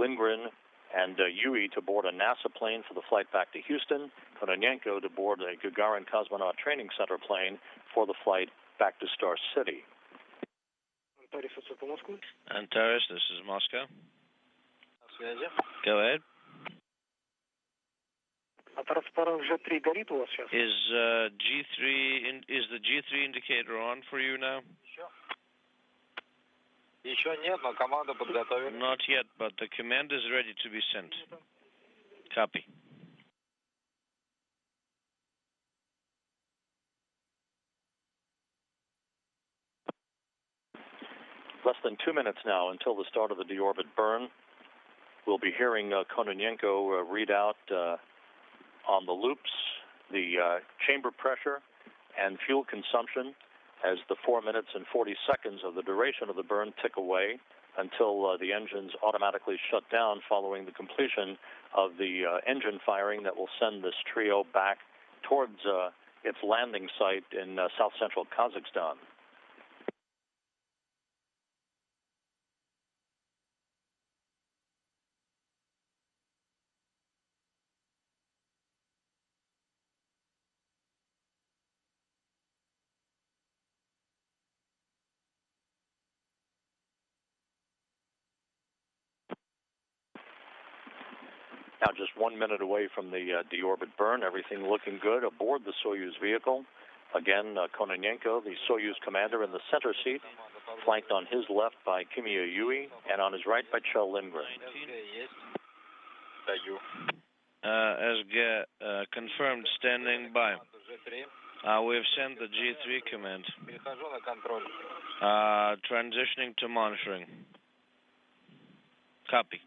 Lindgren and Yui to board a NASA plane for the flight back to Houston, Kononenko to board a Gagarin Cosmonaut Training Center plane for the flight back to Star City. Antares, this is Moscow. Go ahead. Is is the G3 indicator on for you now? Not yet, but the command is ready to be sent. Copy. Less than 2 minutes now until the start of the deorbit burn. We'll be hearing Kononenko read out on the loops, the chamber pressure and fuel consumption as the 4 minutes and 40 seconds of the duration of the burn tick away until the engines automatically shut down following the completion of the engine firing that will send this trio back towards its landing site in south-central Kazakhstan. Now just 1 minute away from the deorbit burn, everything looking good aboard the Soyuz vehicle. Again, Kononenko, the Soyuz commander, in the center seat, flanked on his left by Kimia Yui, and on his right by Chel Lindgren. Confirmed, standing by. We have sent the G3 command. Transitioning to monitoring. Copy.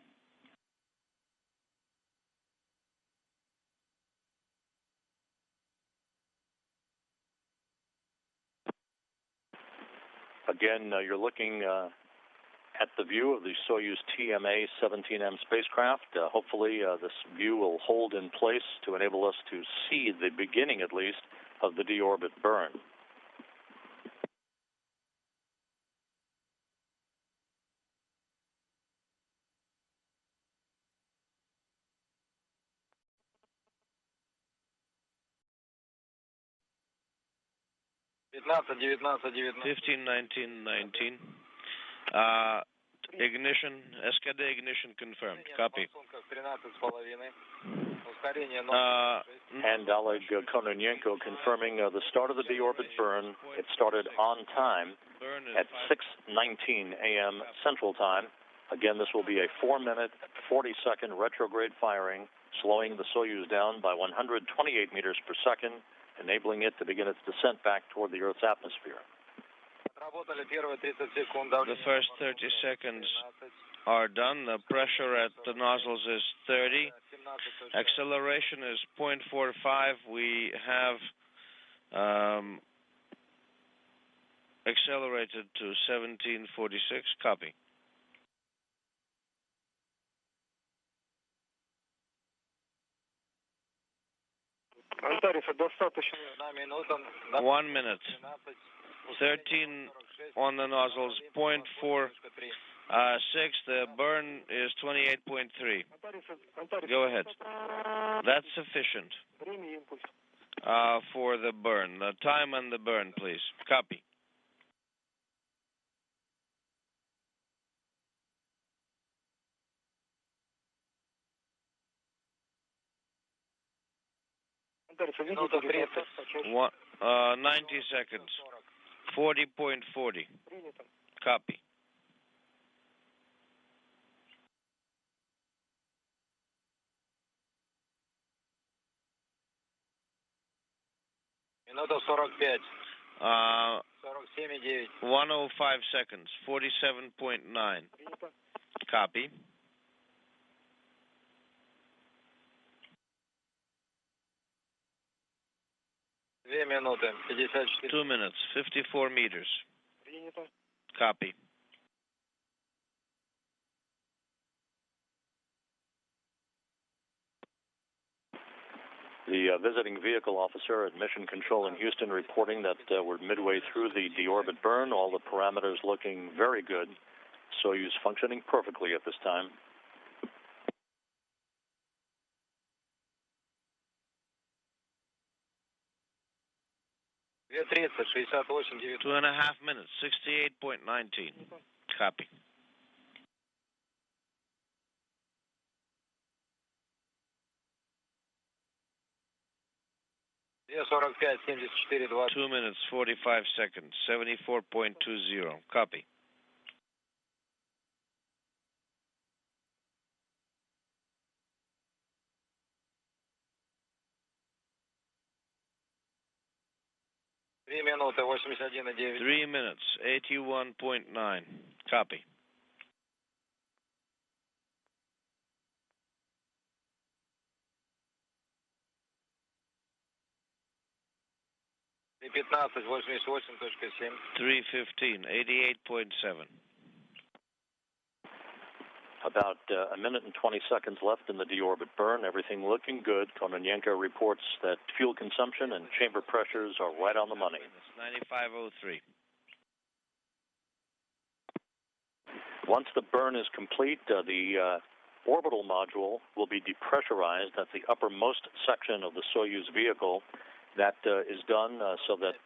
Again, you're looking at the view of the Soyuz TMA-17M spacecraft. Hopefully, this view will hold in place to enable us to see the beginning, at least, of the deorbit burn. Fifteen, 19, 19. Ignition, Escada ignition confirmed. Copy. And Oleg Kononenko confirming the start of the deorbit burn. It started on time at 6:19 a.m. Central Time. Again, this will be a 4-minute, 40-second retrograde firing, slowing the Soyuz down by 128 meters per second, enabling it to begin its descent back toward the Earth's atmosphere. The first 30 seconds are done. The pressure at the nozzles is 30. Acceleration is 0.45. We have accelerated to 1746. Copy. One minute. 13 on the nozzles, 0.46. The burn is 28.3. Go ahead. That's sufficient for the burn. The time on the burn, please. Copy. One, 90 seconds. 40.40. Copy. Минута 45. 105 seconds. 47.9. Copy. Минуты, 54. 2 minutes, 54 meters. Copy. The visiting vehicle officer at Mission Control in Houston reporting that we're midway through the deorbit burn. All the parameters looking very good. Soyuz functioning perfectly at this time. 4:30, 68, 2.5 minutes, 68.19. Copy. Две 45, 74, 20. 2 minutes, 45 seconds, 74.20. Copy. Три минуты, 81,9. 3 minutes, 81.9. Copy. Три 15, 88.7. 3:15, 88.7. About a minute and 20 seconds left in the deorbit burn. Everything looking good. Kononenko reports that fuel consumption and chamber pressures are right on the money. 95.03. Once the burn is complete, the orbital module will be depressurized at the uppermost section of the Soyuz vehicle. That is done so that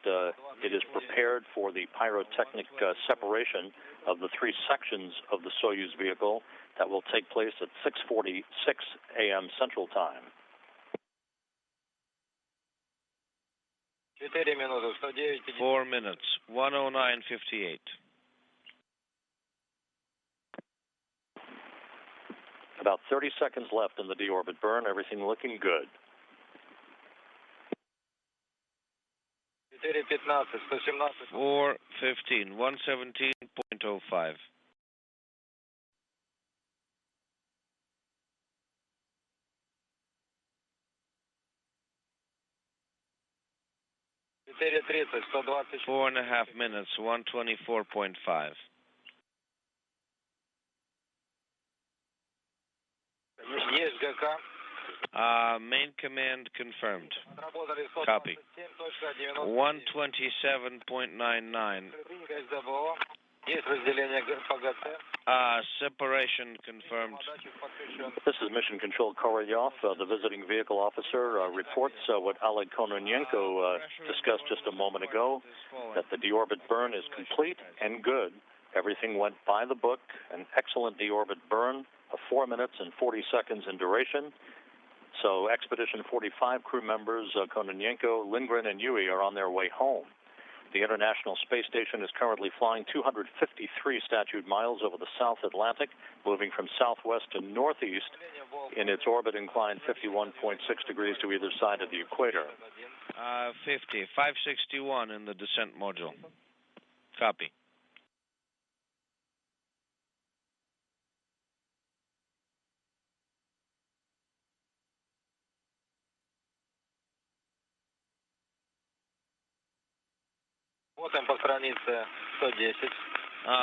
it is prepared for the pyrotechnic separation of the three sections of the Soyuz vehicle. That will take place at 6:46 a.m. Central Time. 4 минуты, 109. 4 minutes, 109.58. About 30 seconds left in the deorbit burn. Everything looking good. 4:15, 117. 4:15, 117.05. 4:30, 120. 4.5 minutes, 124.5. Есть ГК. Main command confirmed. Отработали Copy. 127.90. 127.99. СДБО. Есть разделение по ГЦ. Separation confirmed. Датчик подключен. This is Mission Control Korolyov, the visiting vehicle officer, reports what Oleg Kononenko discussed just a moment ago, that the deorbit burn is complete and good. Everything went by the book, an excellent deorbit burn of 4 minutes and 40 seconds in duration. So Expedition 45 crew members, Kononenko, Lindgren, and Yui are on their way home. The International Space Station is currently flying 253 statute miles over the South Atlantic, moving from southwest to northeast in its orbit inclined 51.6 degrees to either side of the equator. 561 in the descent module. Copy. Вот он по странице 110.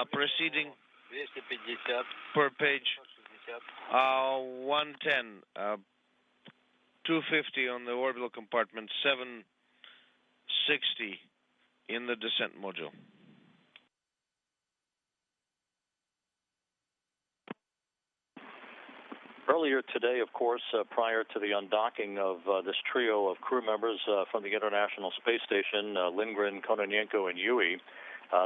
Proceeding 250. per page 160. 110, 250 on the orbital compartment, 760 in the descent module. Earlier today, of course, prior to the undocking of this trio of crew members from the International Space Station, Lindgren, Kononenko, and Yui,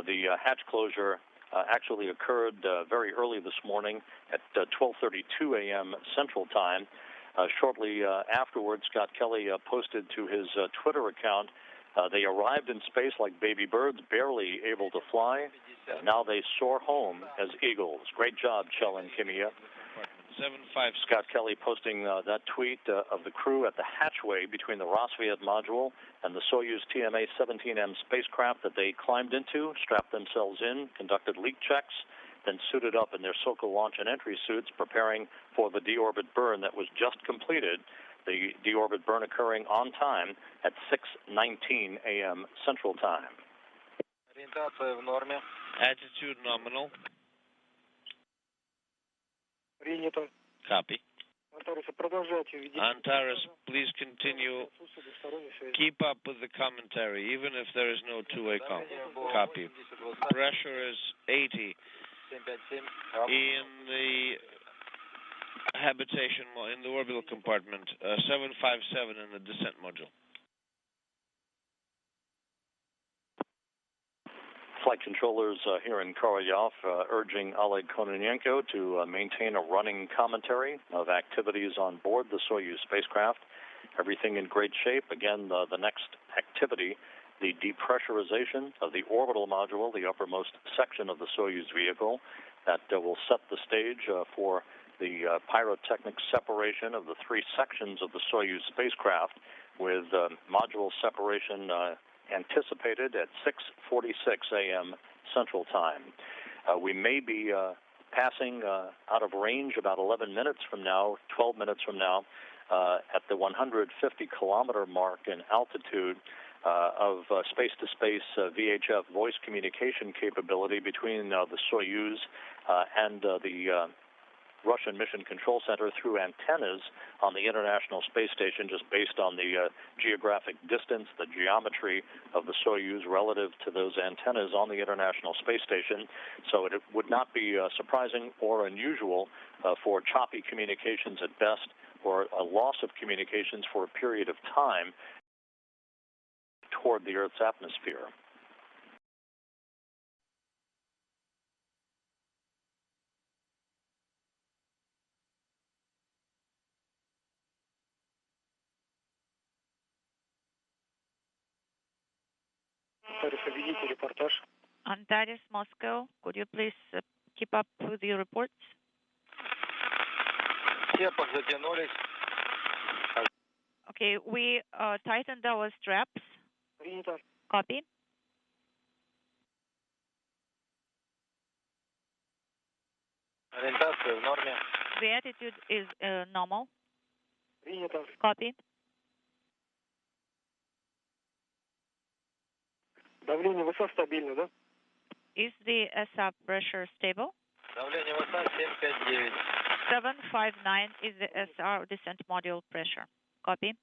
the hatch closure actually occurred very early this morning at 12:32 a.m. Central Time. Shortly afterwards, Scott Kelly posted to his Twitter account, they arrived in space like baby birds, barely able to fly. Now they soar home as eagles. Great job, Chell and Kimia. 75. Scott Kelly posting that tweet of the crew at the hatchway between the Rosviet module and the Soyuz TMA-17M spacecraft that they climbed into, strapped themselves in, conducted leak checks, then suited up in their Sokol launch and entry suits, preparing for the deorbit burn that was just completed, the deorbit burn occurring on time at 6:19 a.m. Central Time. Ориентация в норме. Attitude nominal. Принято. Copy. Антарес, продолжайте введение. Antares, please continue. Keep up with the commentary, even if there is no two-way copy. Pressure is 80 in the habitation, in the orbital compartment, 757 in the descent module. Flight controllers here in Korolyov urging Oleg Kononenko to maintain a running commentary of activities on board the Soyuz spacecraft. Everything in great shape. Again, the next activity, the depressurization of the orbital module, the uppermost section of the Soyuz vehicle, that will set the stage for the pyrotechnic separation of the three sections of the Soyuz spacecraft, with module separation anticipated at 6:46 a.m. Central Time. We may be passing out of range about 11 minutes from now, 12 minutes from now, at the 150-kilometer mark in altitude of space-to-space VHF voice communication capability between the Soyuz and the Russian Mission Control Center through antennas on the International Space Station, just based on the geographic distance, the geometry of the Soyuz relative to those antennas on the International Space Station. So it would not be surprising or unusual for choppy communications at best, or a loss of communications for a period of time toward the Earth's atmosphere. Antares, Moscow, could you please keep up with the reports? Okay, we tightened our straps. Copy. The attitude is normal. Copy. Is the SR pressure stable? 759 is the SR descent module pressure. Copy.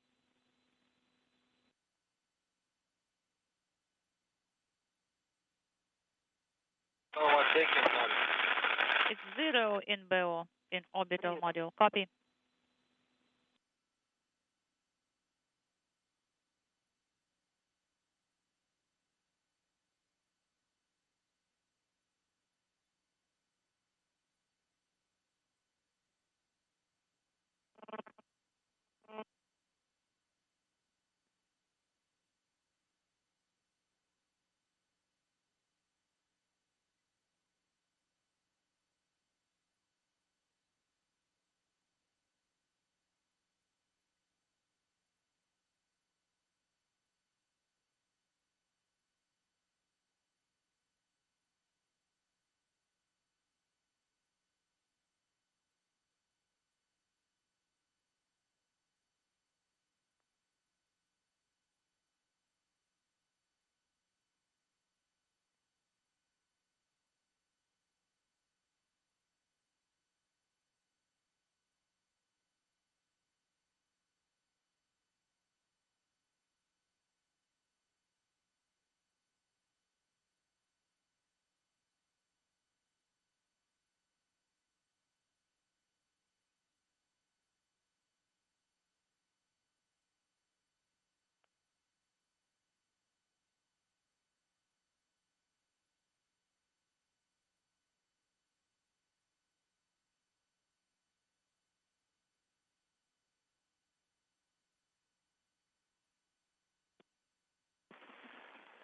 It's 0 in BO, in orbital module. Copy.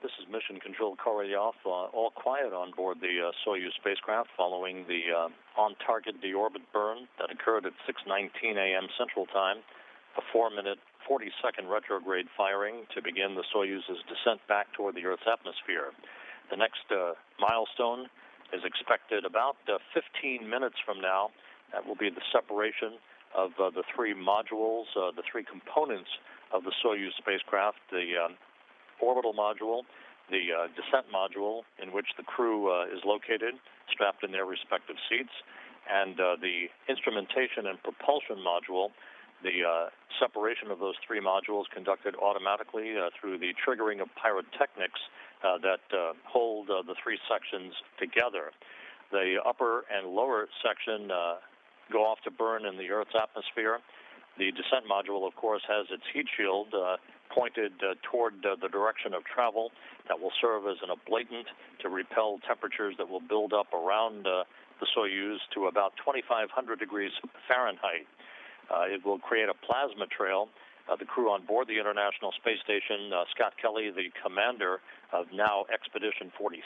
This is Mission Control Korolyov, all quiet on board the Soyuz spacecraft following the on-target deorbit burn that occurred at 6:19 a.m. Central Time, a 4-minute, 40-second retrograde firing to begin the Soyuz's descent back toward the Earth's atmosphere. The next milestone is expected about 15 minutes from now. That will be the separation of the three modules, the three components of the Soyuz spacecraft, the orbital module, the descent module in which the crew is located, strapped in their respective seats, and the instrumentation and propulsion module. The separation of those three modules conducted automatically through the triggering of pyrotechnics that hold the three sections together. The upper and lower section go off to burn in the Earth's atmosphere. The descent module, of course, has its heat shield pointed toward the direction of travel. That will serve as an ablatant to repel temperatures that will build up around the Soyuz to about 2,500 degrees Fahrenheit. It will create a plasma trail. The crew on board the International Space Station, Scott Kelly, the commander of now Expedition 46,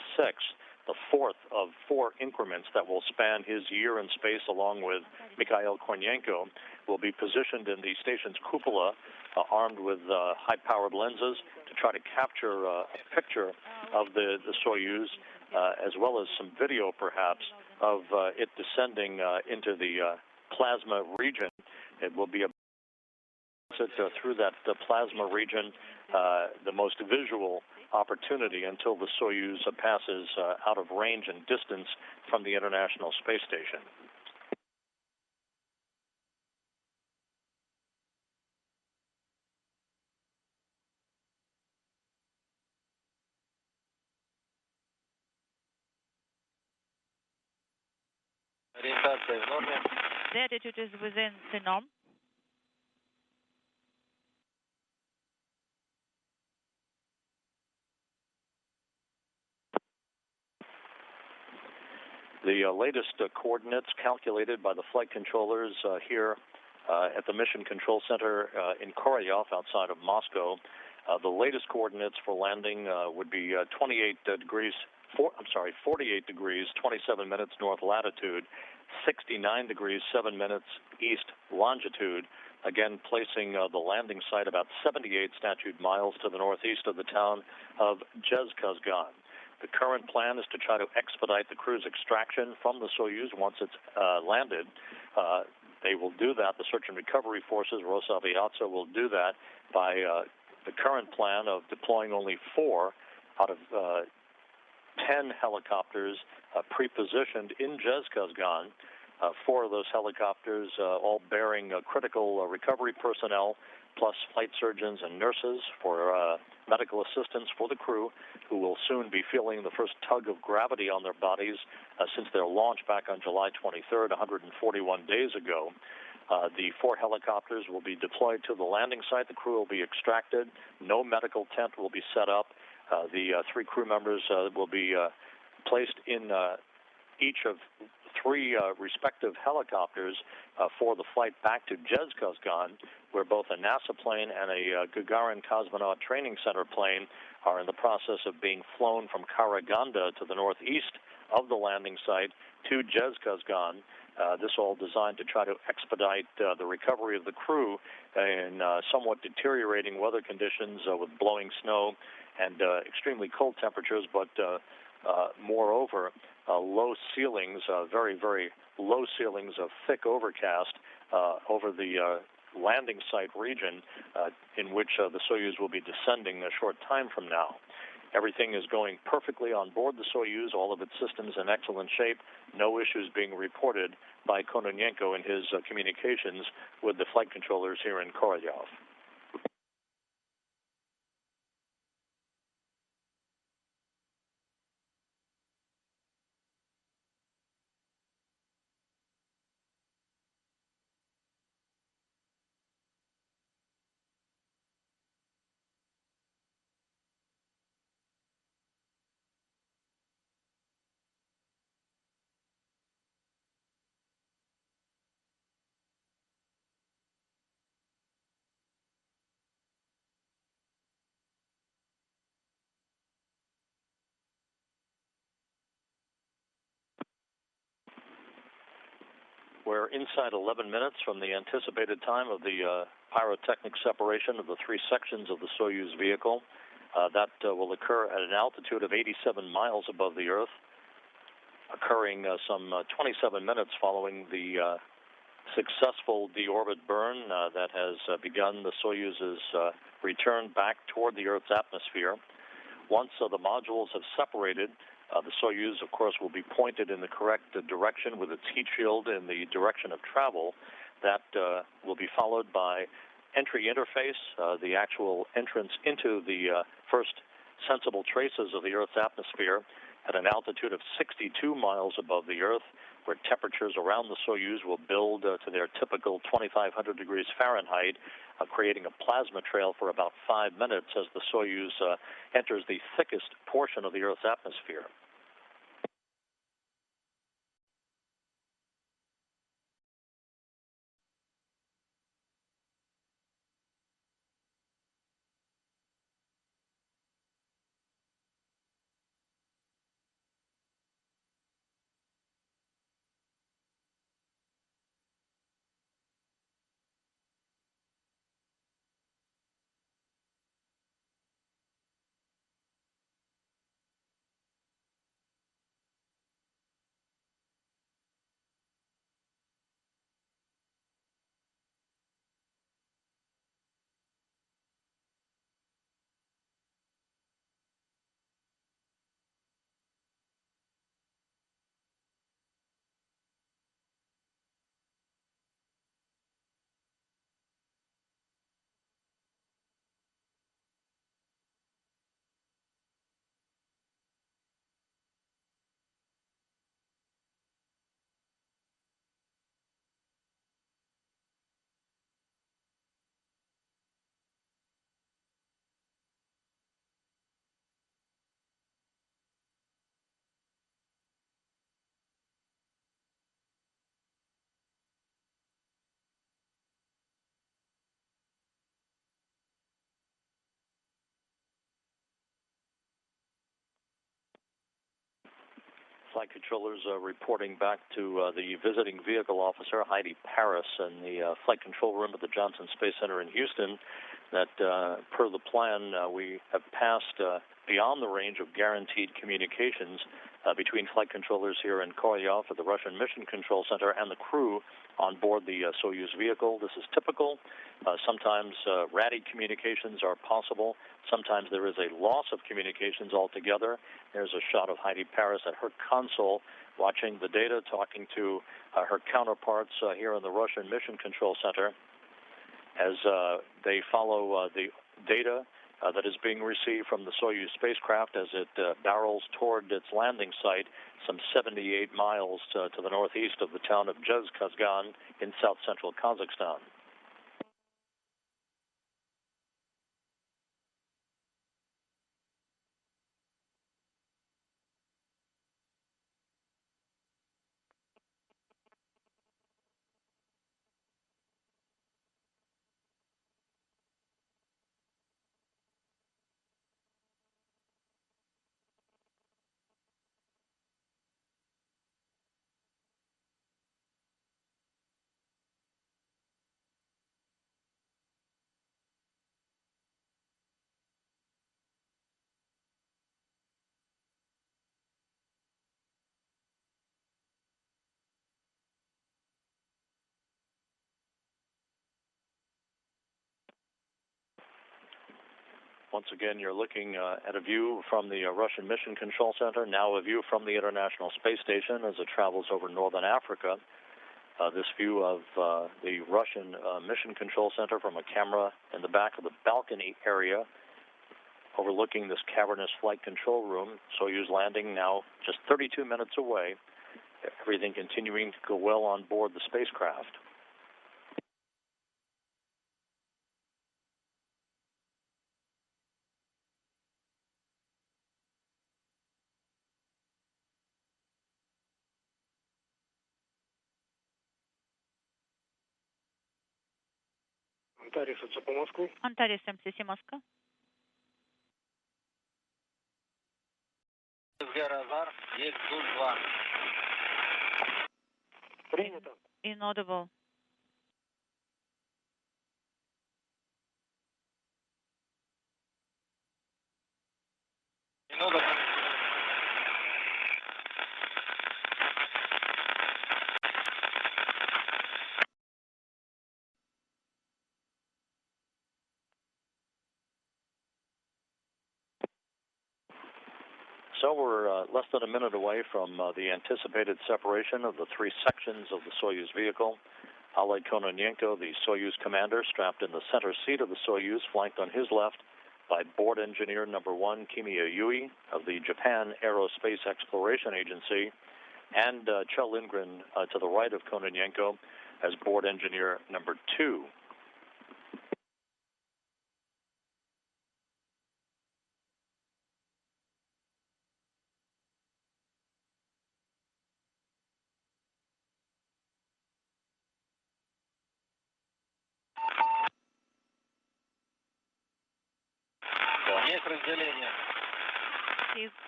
the fourth of 4 increments that will span his year in space along with Mikhail Kornienko, will be positioned in the station's cupola, armed with high-powered lenses to try to capture a picture of the Soyuz, as well as some video, perhaps, of it descending into the plasma region. It will be a through that plasma region, the most visual opportunity until the Soyuz passes out of range and distance from the International Space Station. The attitude is within the norm. The latest coordinates calculated by the flight controllers here at the Mission Control Center in Korolyov outside of Moscow. The latest coordinates for landing would be 48 degrees, 47 north latitude, 69 degrees, 7 minutes east longitude, again placing the landing site about 78 statute miles to the northeast of the town of Dzhezkazgan. The current plan is to try to expedite the crew's extraction from the Soyuz once it's landed. They will do that. The search and recovery forces, Rosaviatsia, will do that by the current plan of deploying only 4 out of 10 helicopters pre-positioned in Dzhezkazgan. 4 of those helicopters all bearing critical recovery personnel, plus flight surgeons and nurses for medical assistance for the crew, who will soon be feeling the first tug of gravity on their bodies since their launch back on July 23rd, 141 days ago. The 4 helicopters will be deployed to the landing site. The crew will be extracted. No medical tent will be set up. The 3 crew members will be placed in each of 3 respective helicopters for the flight back to Dzhezkazgan, where both a NASA plane and a Gagarin Cosmonaut Training Center plane are in the process of being flown from Karaganda to the northeast of the landing site to Dzhezkazgan. This all designed to try to expedite the recovery of the crew in somewhat deteriorating weather conditions with blowing snow and extremely cold temperatures, but moreover, low ceilings, very, very low ceilings of thick overcast over the landing site region in which the Soyuz will be descending a short time from now. Everything is going perfectly on board the Soyuz, all of its systems in excellent shape, no issues being reported by Kononenko in his communications with the flight controllers here in Korolyov. We're inside 11 minutes from the anticipated time of the pyrotechnic separation of the 3 sections of the Soyuz vehicle. That will occur at an altitude of 87 miles above the Earth, occurring some 27 minutes following the successful deorbit burn that has begun the Soyuz's return back toward the Earth's atmosphere. Once the modules have separated, the Soyuz, of course, will be pointed in the correct direction with its heat shield in the direction of travel. That will be followed by entry interface, the actual entrance into the first sensible traces of the Earth's atmosphere at an altitude of 62 miles above the Earth. where temperatures around the Soyuz will build to their typical 2,500 degrees Fahrenheit, creating a plasma trail for about 5 minutes as the Soyuz enters the thickest portion of the Earth's atmosphere. Flight controllers reporting back to the visiting vehicle officer, Heidi Paris, in the flight control room at the Johnson Space Center in Houston, that per the plan, we have passed beyond the range of guaranteed communications between flight controllers here in Korolyov at the Russian Mission Control Center and the crew on board the Soyuz vehicle. This is typical. Sometimes ratty communications are possible. Sometimes there is a loss of communications altogether. There's a shot of Heidi Paris at her console watching the data, talking to her counterparts here in the Russian Mission Control Center as they follow the data that is being received from the Soyuz spacecraft as it barrels toward its landing site some 78 miles to the northeast of the town of Dzhezkazgan in south-central Kazakhstan. Once again, you're looking at a view from the Russian Mission Control Center, now a view from the International Space Station as it travels over northern Africa. This view of the Russian Mission Control Center from a camera in the back of the balcony area overlooking this cavernous flight control room. Soyuz landing now just 32 minutes away. Everything continuing to go well on board the spacecraft. Antares MCC Moscow. Inaudible. So we're less than a minute away from the anticipated separation of the three sections of the Soyuz vehicle. Oleg Kononenko, the Soyuz commander, strapped in the center seat of the Soyuz, flanked on his left by board engineer number 1 Kimiya Yui of the Japan Aerospace Exploration Agency. and Kjell Lindgren to the right of Kononenko as board engineer number 2.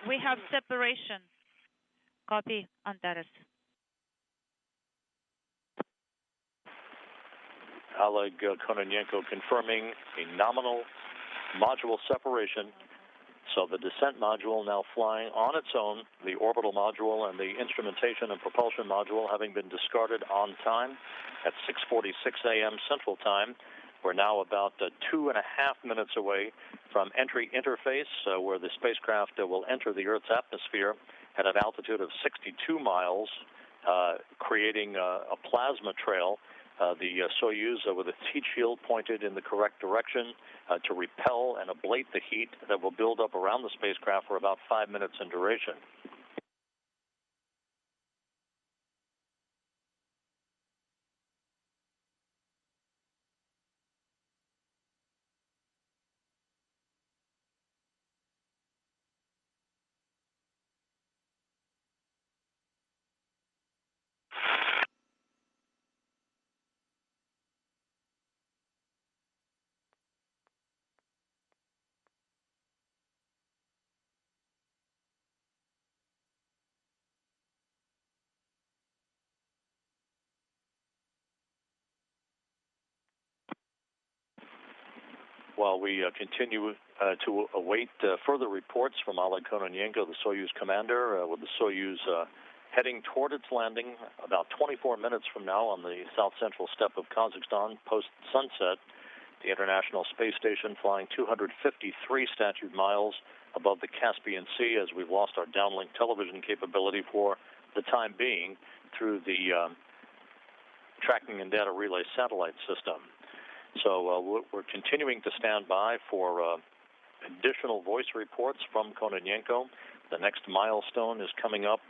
We have separation. Copy, Antares. Oleg Kononenko confirming a nominal module separation. So the descent module now flying on its own, the orbital module and the instrumentation and propulsion module having been discarded on time at 6:46 a.m. Central Time. We're now about 2.5 minutes away from entry interface, where the spacecraft will enter the Earth's atmosphere at an altitude of 62 miles, creating a plasma trail. The Soyuz with its heat shield pointed in the correct direction to repel and ablate the heat that will build up around the spacecraft for about 5 minutes in duration. While we continue to await further reports from Oleg Kononenko, the Soyuz commander, with the Soyuz heading toward its landing about 24 minutes from now on the south-central steppe of Kazakhstan, post-sunset, the International Space Station flying 253 statute miles above the Caspian Sea, as we've lost our downlink television capability for the time being through the tracking and data relay satellite system. So we're continuing to stand by for additional voice reports from Kononenko. The next milestone is coming up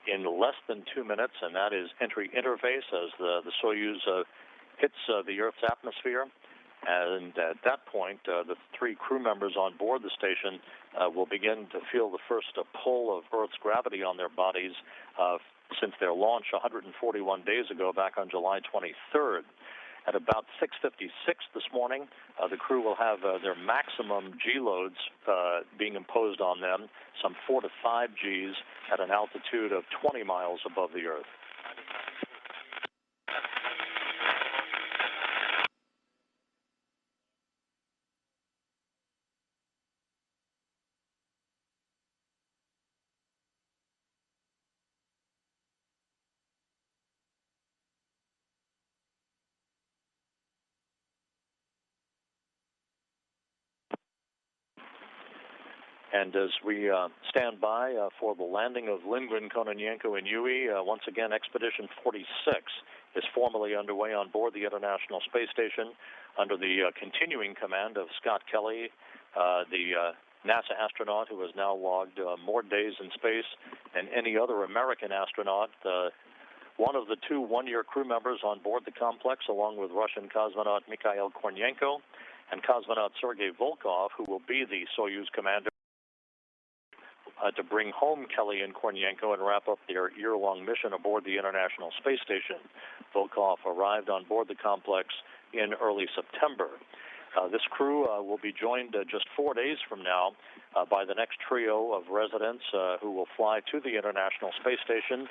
in less than 2 minutes, and that is entry interface as the Soyuz hits the Earth's atmosphere. And at that point, the 3 crew members on board the station will begin to feel the first pull of Earth's gravity on their bodies since their launch 141 days ago, back on July 23rd. At about 6:56 this morning, the crew will have their maximum G loads being imposed on them, some 4 to 5 Gs at an altitude of 20 miles above the Earth. And as we stand by for the landing of Lindgren, Kononenko, and Yui, once again, Expedition 46 is formally underway on board the International Space Station under the continuing command of Scott Kelly, the NASA astronaut who has now logged more days in space than any other American astronaut. One of the 2 one-year crew members on board the complex, along with Russian cosmonaut Mikhail Kornienko and cosmonaut Sergei Volkov, who will be the Soyuz commander to bring home Kelly and Kornienko and wrap up their year-long mission aboard the International Space Station. Volkov arrived on board the complex in early September. This crew will be joined just 4 days from now by the next trio of residents who will fly to the International Space Station.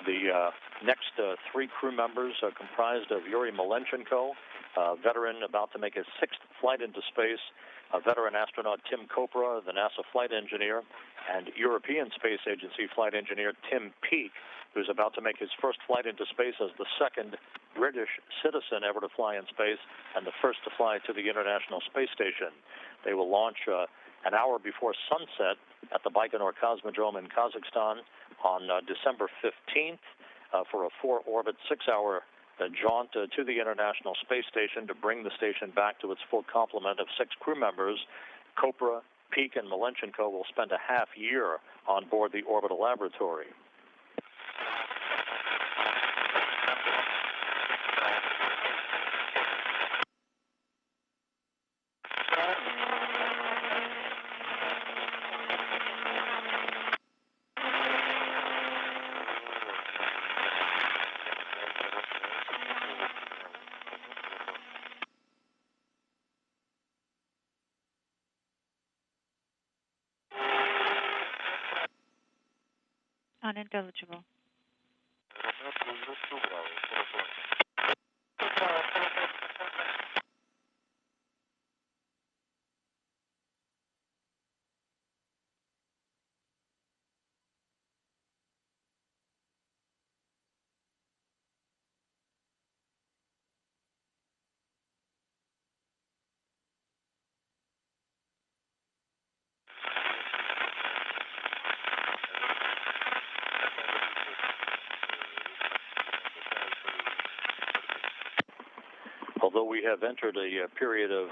The next 3 crew members are comprised of Yuri Malenchenko, a veteran about to make his 6th flight into space, a veteran astronaut Tim Kopra, the NASA flight engineer, and European Space Agency flight engineer Tim Peake, who's about to make his first flight into space as the 2nd British citizen ever to fly in space and the first to fly to the International Space Station. They will launch an hour before sunset at the Baikonur Cosmodrome in Kazakhstan on December 15th for a 4-orbit, 6-hour jaunt to the International Space Station to bring the station back to its full complement of 6 crew members. Kopra, Peake, and Malenchenko will spend a half year on board the orbital laboratory. Unintelligible. Although we have entered a period of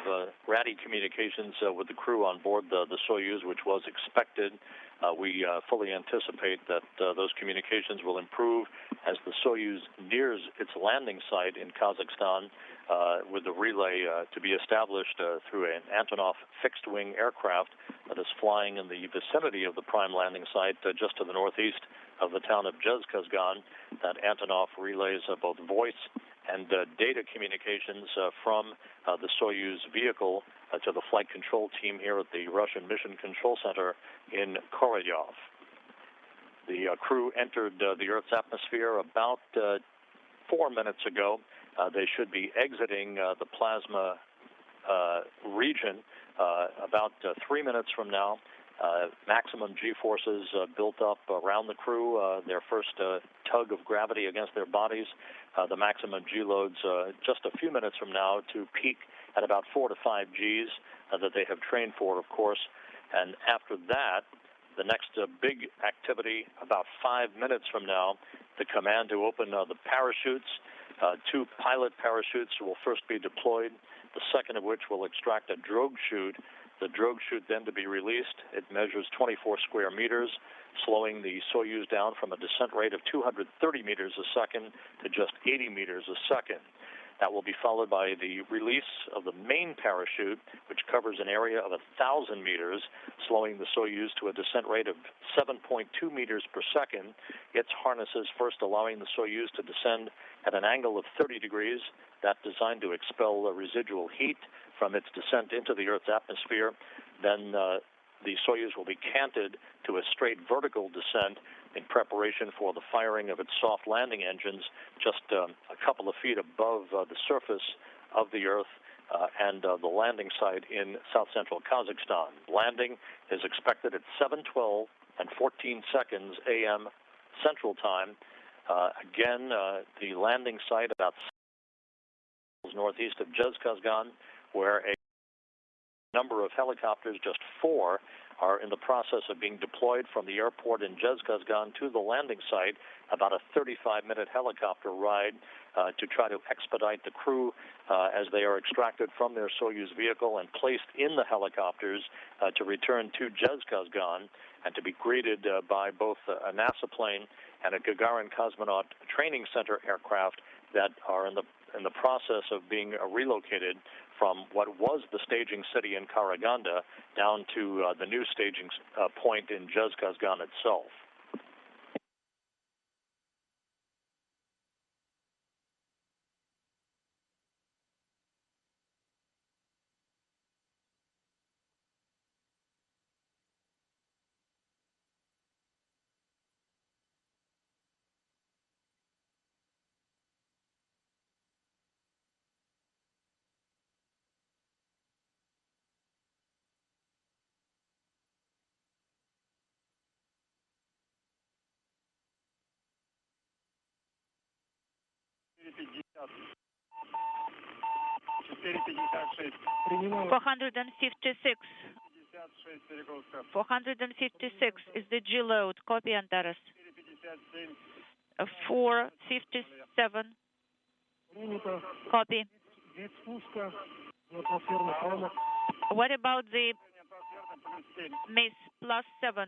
ratty communications with the crew on board the Soyuz, which was expected, we fully anticipate that those communications will improve as the Soyuz nears its landing site in Kazakhstan, with the relay to be established through an Antonov fixed-wing aircraft that is flying in the vicinity of the prime landing site just to the northeast of the town of Dzhezkazgan. That Antonov relays both voice and data communications from the Soyuz vehicle to the flight control team here at the Russian Mission Control Center in Korolyov. The crew entered the Earth's atmosphere about 4 minutes ago. They should be exiting the plasma region about 3 minutes from now. Maximum G-forces built up around the crew, their first tug of gravity against their bodies. The maximum G-loads just a few minutes from now to peak at about 4 to 5 Gs that they have trained for, of course. And after that, the next big activity, about 5 minutes from now, the command to open the parachutes. 2 pilot parachutes will first be deployed, the second of which will extract a drogue chute. The drogue chute then to be released. It measures 24 square meters, slowing the Soyuz down from a descent rate of 230 meters a second to just 80 meters a second. That will be followed by the release of the main parachute, which covers an area of 1,000 meters, slowing the Soyuz to a descent rate of 7.2 meters per second. Its harnesses first allowing the Soyuz to descend at an angle of 30 degrees, that designed to expel residual heat from its descent into the Earth's atmosphere. Then the Soyuz will be canted to a straight vertical descent in preparation for the firing of its soft landing engines just a couple of feet above the surface of the Earth and the landing site in south-central Kazakhstan. Landing is expected at 7:12 and 14 seconds a.m. Central Time. Again, the landing site about northeast of Dzhezkazgan, where a number of helicopters, just 4, are in the process of being deployed from the airport in Dzhezkazgan to the landing site, about a 35-minute helicopter ride to try to expedite the crew as they are extracted from their Soyuz vehicle and placed in the helicopters to return to Dzhezkazgan and to be greeted by both a NASA plane and a Gagarin Cosmonaut Training Center aircraft that are in the process of being relocated from what was the staging city in Karaganda down to the new staging point in Dzhezkazgan itself. $456. 456 is the G load. Copy, Antares. 457. Copy. What about the miss +7?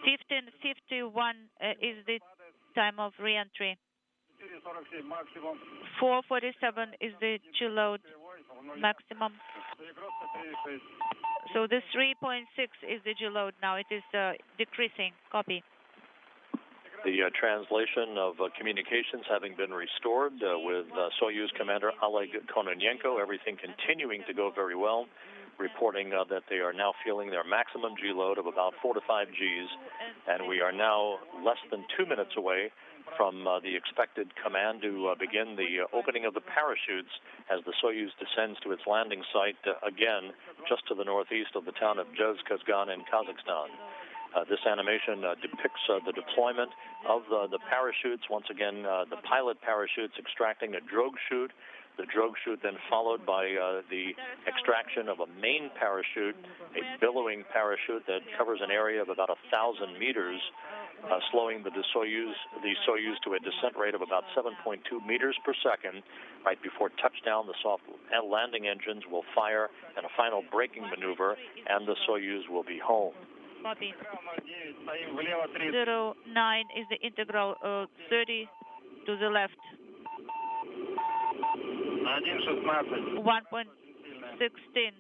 15:51 is the time of reentry. 4:47 is the G load maximum. So the 3.6 is the G load now. It is decreasing. Copy. The translation of communications having been restored with Soyuz Commander Oleg Kononenko, everything continuing to go very well. reporting that they are now feeling their maximum G load of about 4 to 5 Gs, and we are now less than 2 minutes away from the expected command to begin the opening of the parachutes as the Soyuz descends to its landing site, again, just to the northeast of the town of Dzhezkazgan in Kazakhstan. This animation depicts the deployment of the parachutes. Once again, the pilot parachutes extracting a drogue chute. The drogue chute then followed by the extraction of a main parachute, a billowing parachute that covers an area of about 1,000 meters, slowing the Soyuz to a descent rate of about 7.2 meters per second. Right before touchdown, the soft landing engines will fire and a final braking maneuver, and the Soyuz will be home. Copy. 09 is the integral 30 to the left. 1.16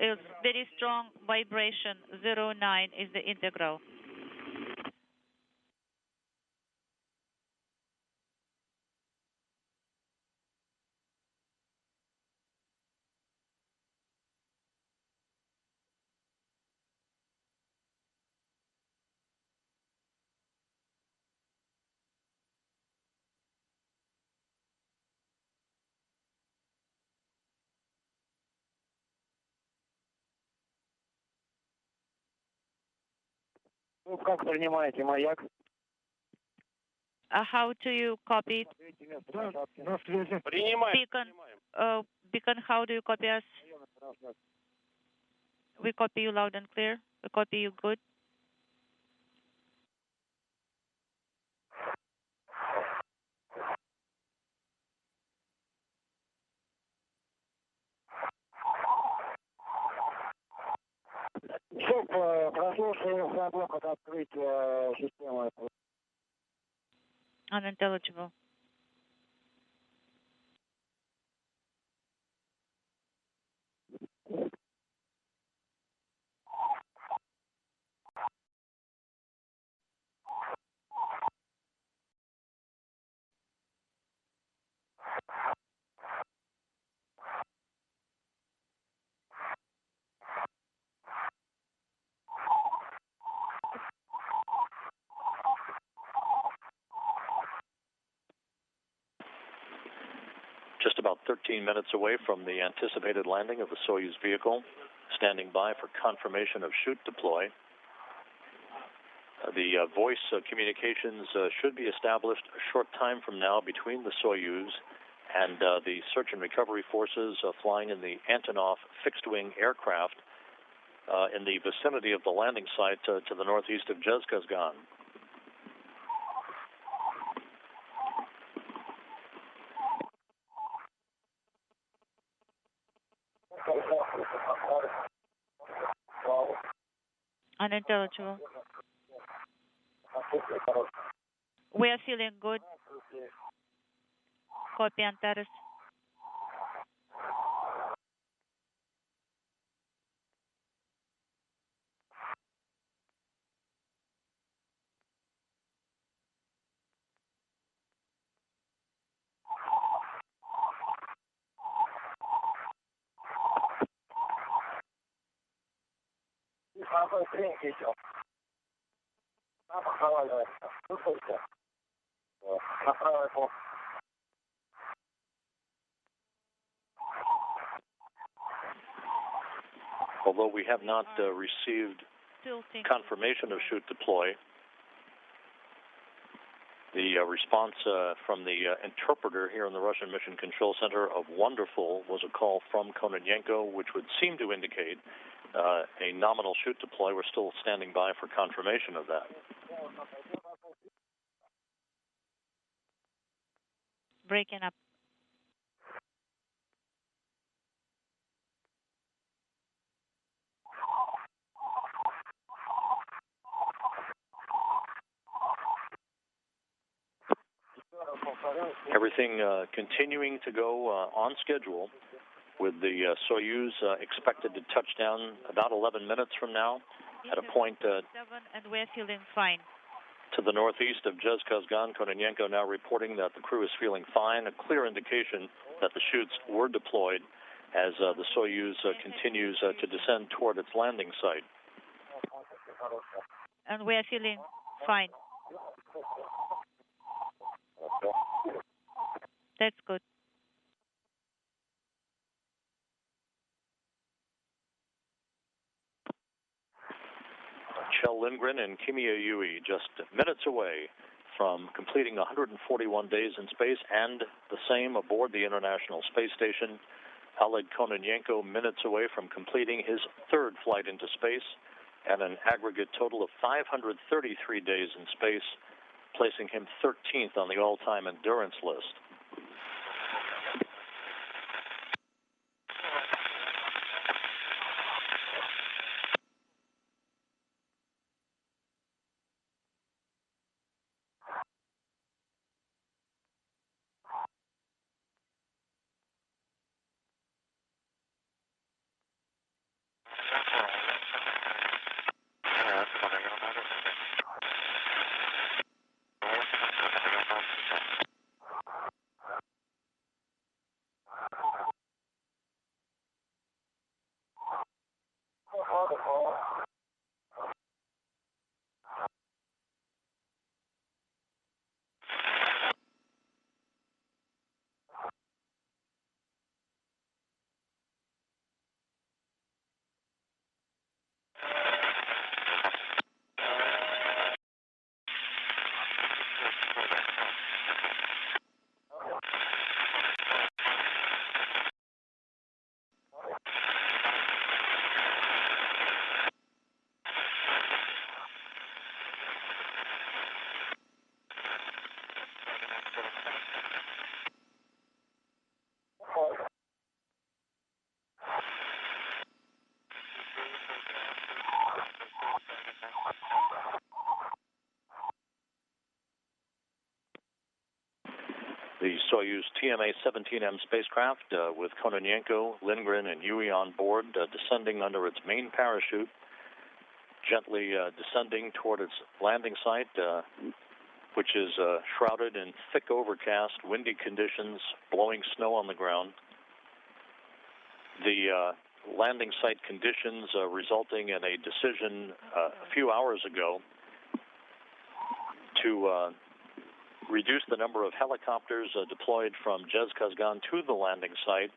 is very strong vibration. 09 is the integral. Как принимаете маяк? How do you copy? Принимаем. Beacon, how do you copy us? We copy you loud and clear. We copy you good. Unintelligible. Just about 13 minutes away from the anticipated landing of the Soyuz vehicle, standing by for confirmation of chute deploy. The voice communications should be established a short time from now between the Soyuz and the search and recovery forces flying in the Antonov fixed-wing aircraft in the vicinity of the landing site to the northeast of Dzhezkazgan. Unintelligible. We are feeling good. Copy, Antares. Although we have not received confirmation of chute deploy, the response from the interpreter here in the Russian Mission Control Center of wonderful was a call from Kononenko, which would seem to indicate a nominal chute deploy. We're still standing by for confirmation of that. Breaking up. Everything continuing to go on schedule, with the Soyuz expected to touch down about 11 minutes from now at a point and we're feeling fine. To the northeast of Dzhezkazgan. Kononenko now reporting that the crew is feeling fine, a clear indication that the chutes were deployed as the Soyuz continues to descend toward its landing site. And we are feeling fine. That's good. Kjell Lindgren and Kimia Yui just minutes away from completing 141 days in space, and the same aboard the International Space Station. Oleg Kononenko minutes away from completing his third flight into space, and an aggregate total of 533 days in space, placing him 13th on the all-time endurance list. The Soyuz TMA-17M spacecraft with Kononenko, Lindgren, and Yui on board, descending under its main parachute, gently descending toward its landing site, which is shrouded in thick overcast, windy conditions, blowing snow on the ground. The landing site conditions resulting in a decision a few hours ago to reduce the number of helicopters deployed from Dzhezkazgan to the landing site.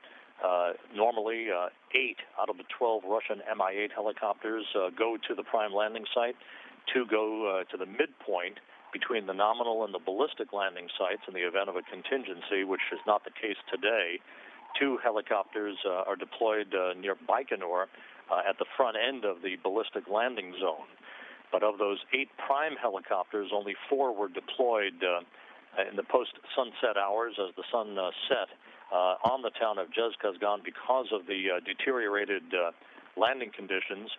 Normally, 8 out of the 12 Russian Mi-8 helicopters go to the prime landing site. 2 go to the midpoint between the nominal and the ballistic landing sites in the event of a contingency, which is not the case today. 2 helicopters are deployed near Baikonur at the front end of the ballistic landing zone. But of those 8 prime helicopters, only 4 were deployed in the post-sunset hours as the sun set on the town of Dzhezkazgan because of the deteriorated landing conditions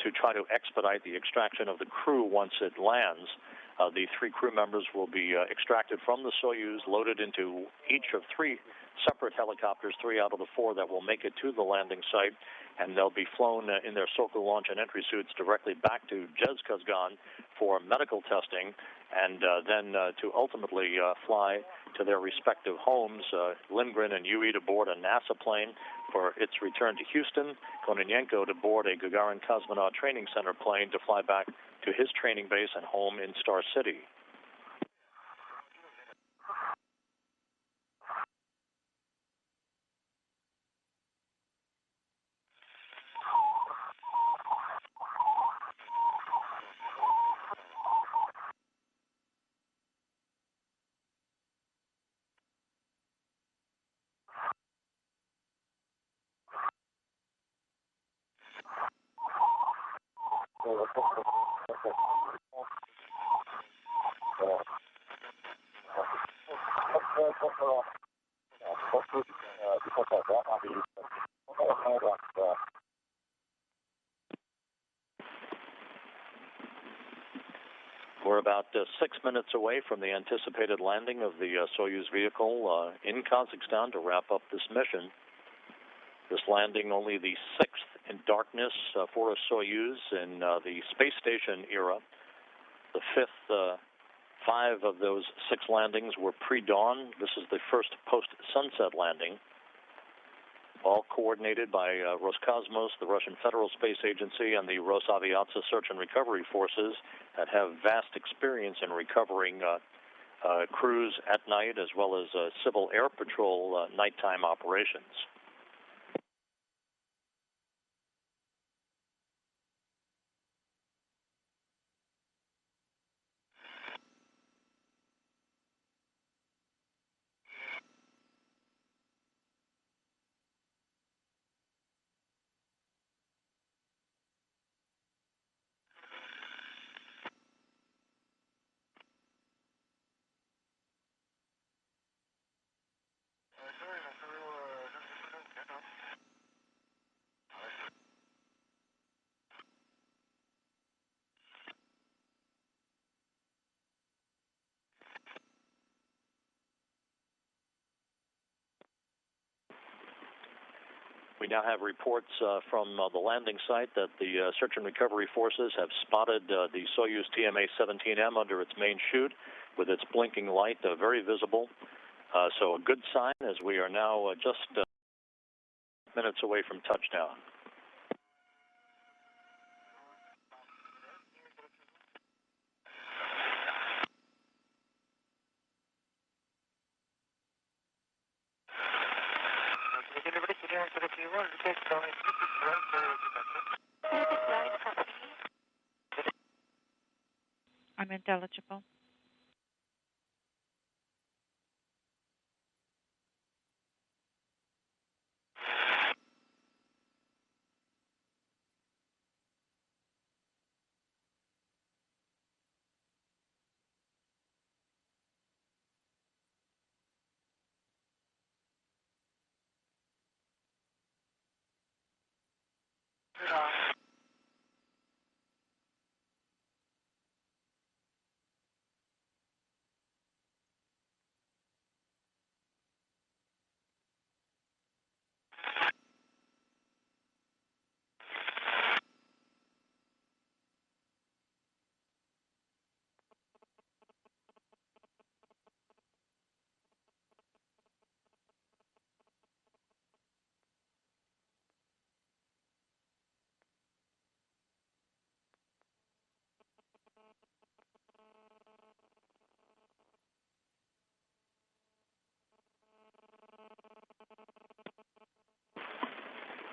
to try to expedite the extraction of the crew once it lands. The 3 crew members will be extracted from the Soyuz, loaded into each of 3 separate helicopters, 3 out of the 4 that will make it to the landing site, and they'll be flown in their Soyuz launch and entry suits directly back to Dzhezkazgan for medical testing, and then to ultimately fly to their respective homes. Lindgren and Yui to board a NASA plane for its return to Houston, Kononenko to board a Gagarin Cosmonaut Training Center plane to fly back to his training base and home in Star City. We're about 6 minutes away from the anticipated landing of the Soyuz vehicle in Kazakhstan to wrap up this mission. This landing only the 6th in darkness for a Soyuz in the space station era. The 5th, 5 of those 6 landings were pre-dawn. This is the first post-sunset landing. all coordinated by Roscosmos, the Russian Federal Space Agency, and the Rosaviatsa Search and Recovery Forces that have vast experience in recovering crews at night as well as civil air patrol nighttime operations. We now have reports from the landing site that the search and recovery forces have spotted the Soyuz TMA-17M under its main chute with its blinking light very visible. So a good sign as we are now just minutes away from touchdown. I'm intelligible.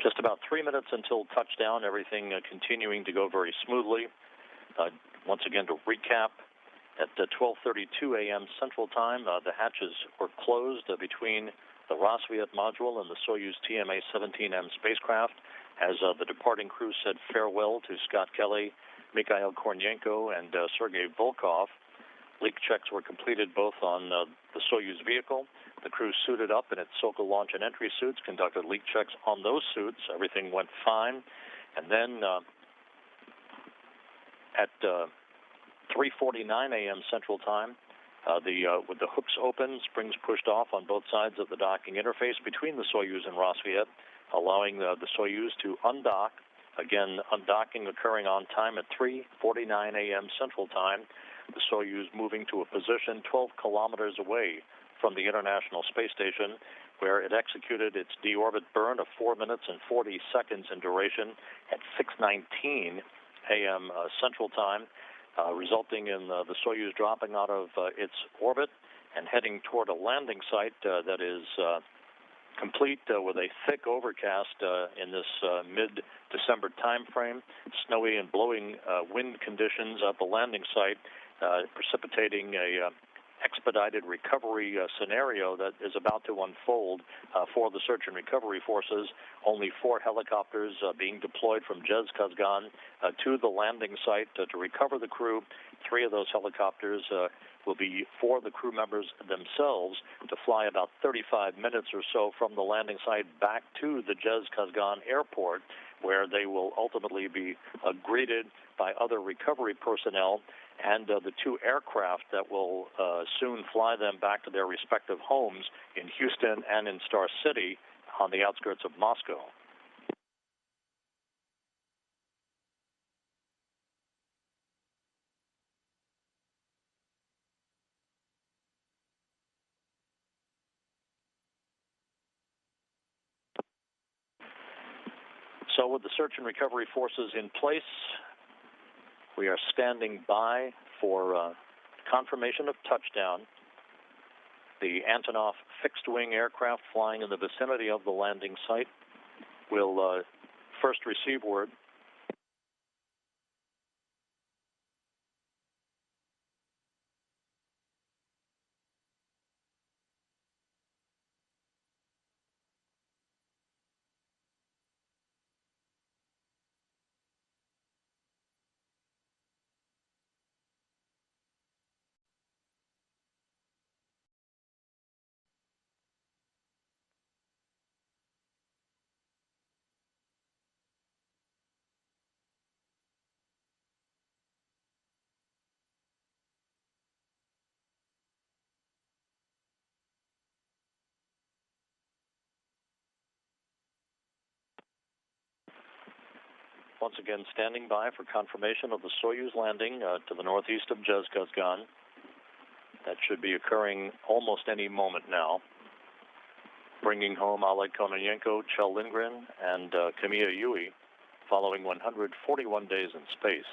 Just about 3 minutes until touchdown, everything continuing to go very smoothly. Once again, to recap, at 12:32 a.m. Central Time, the hatches were closed between the Rassvet module and the Soyuz TMA-17M spacecraft as the departing crew said farewell to Scott Kelly, Mikhail Kornienko, and Sergei Volkov. Leak checks were completed both on the Soyuz vehicle. The crew suited up in its Sokol launch and entry suits, conducted leak checks on those suits. Everything went fine. And then at 3:49 a.m. Central Time, with the hooks open, springs pushed off on both sides of the docking interface between the Soyuz and Rassvet, allowing the Soyuz to undock. Again, undocking occurring on time at 3:49 a.m. Central Time. The Soyuz moving to a position 12 kilometers away from the International Space Station, where it executed its deorbit burn of 4 minutes and 40 seconds in duration at 6:19 a.m. Central Time, resulting in the Soyuz dropping out of its orbit and heading toward a landing site that is complete with a thick overcast in this mid-December time frame, snowy and blowing wind conditions at the landing site, precipitating a expedited recovery scenario that is about to unfold for the search and recovery forces. Only 4 helicopters being deployed from Dzhezkazgan to the landing site to recover the crew. 3 of those helicopters will be for the crew members themselves to fly about 35 minutes or so from the landing site back to the Dzhezkazgan airport, where they will ultimately be greeted by other recovery personnel and the 2 aircraft that will soon fly them back to their respective homes in Houston and in Star City on the outskirts of Moscow. So with the search and recovery forces in place, we are standing by for confirmation of touchdown. The Antonov fixed-wing aircraft flying in the vicinity of the landing site will first receive word. Once again, standing by for confirmation of the Soyuz landing to the northeast of Dzhezkazgan. That should be occurring almost any moment now. Bringing home Oleg Kononenko, Kjell Lindgren, and Kamiya Yui, following 141 days in space.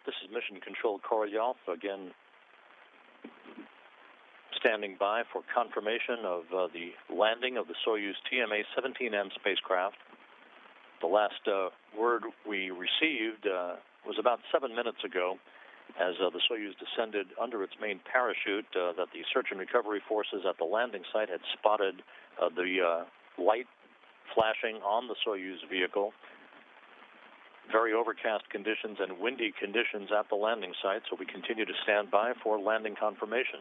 This is Mission Control Korolyov, again standing by for confirmation of the landing of the Soyuz TMA-17M spacecraft. The last word we received was about 7 minutes ago, as the Soyuz descended under its main parachute, that the search and recovery forces at the landing site had spotted the light flashing on the Soyuz vehicle. Very overcast conditions and windy conditions at the landing site, so we continue to stand by for landing confirmation.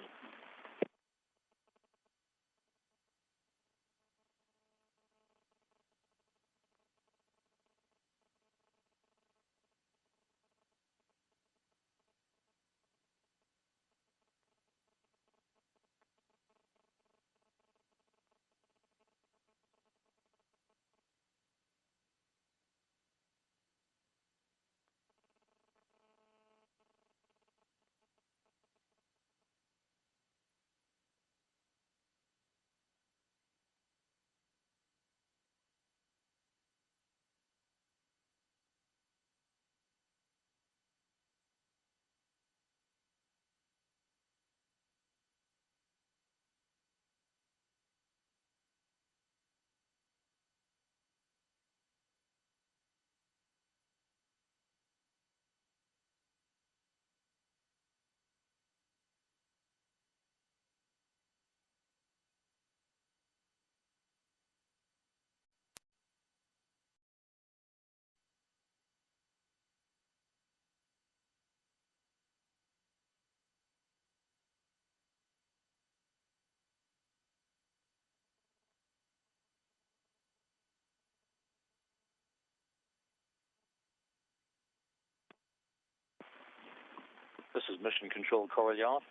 This is Mission Control Korolyov.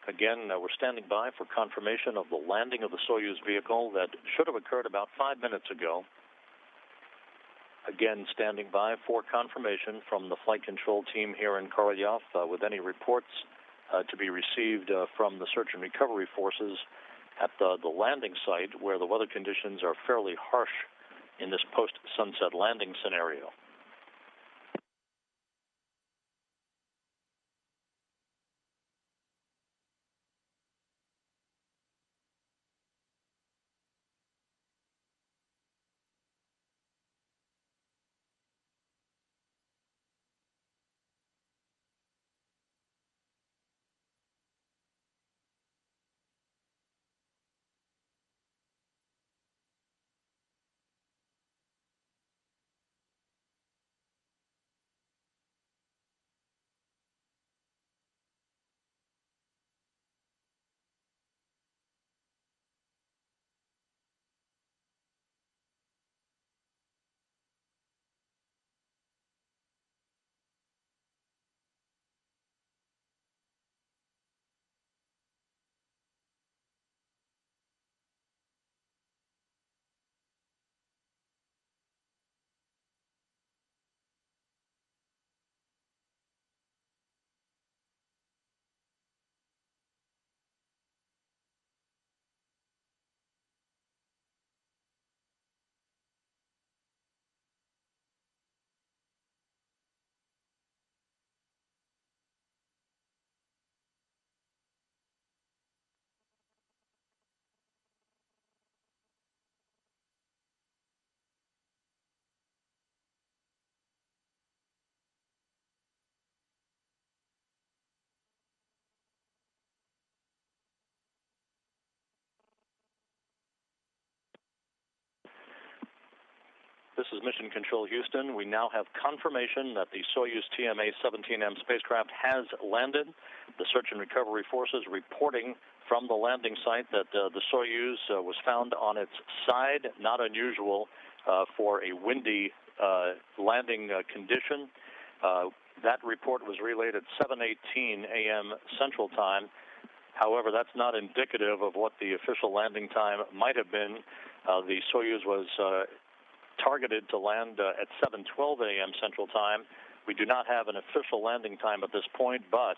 Again, we're standing by for confirmation of the landing of the Soyuz vehicle that should have occurred about 5 minutes ago. Again, standing by for confirmation from the flight control team here in Korolyov with any reports to be received from the search and recovery forces at the landing site, where the weather conditions are fairly harsh in this post-sunset landing scenario. This is Mission Control Houston. We now have confirmation that the Soyuz TMA-17M spacecraft has landed. The search and recovery forces reporting from the landing site that the Soyuz was found on its side, not unusual for a windy landing condition. That report was relayed at 7:18 a.m. Central Time. However, that's not indicative of what the official landing time might have been. The Soyuz was targeted to land at 7:12 a.m. Central Time. We do not have an official landing time at this point, but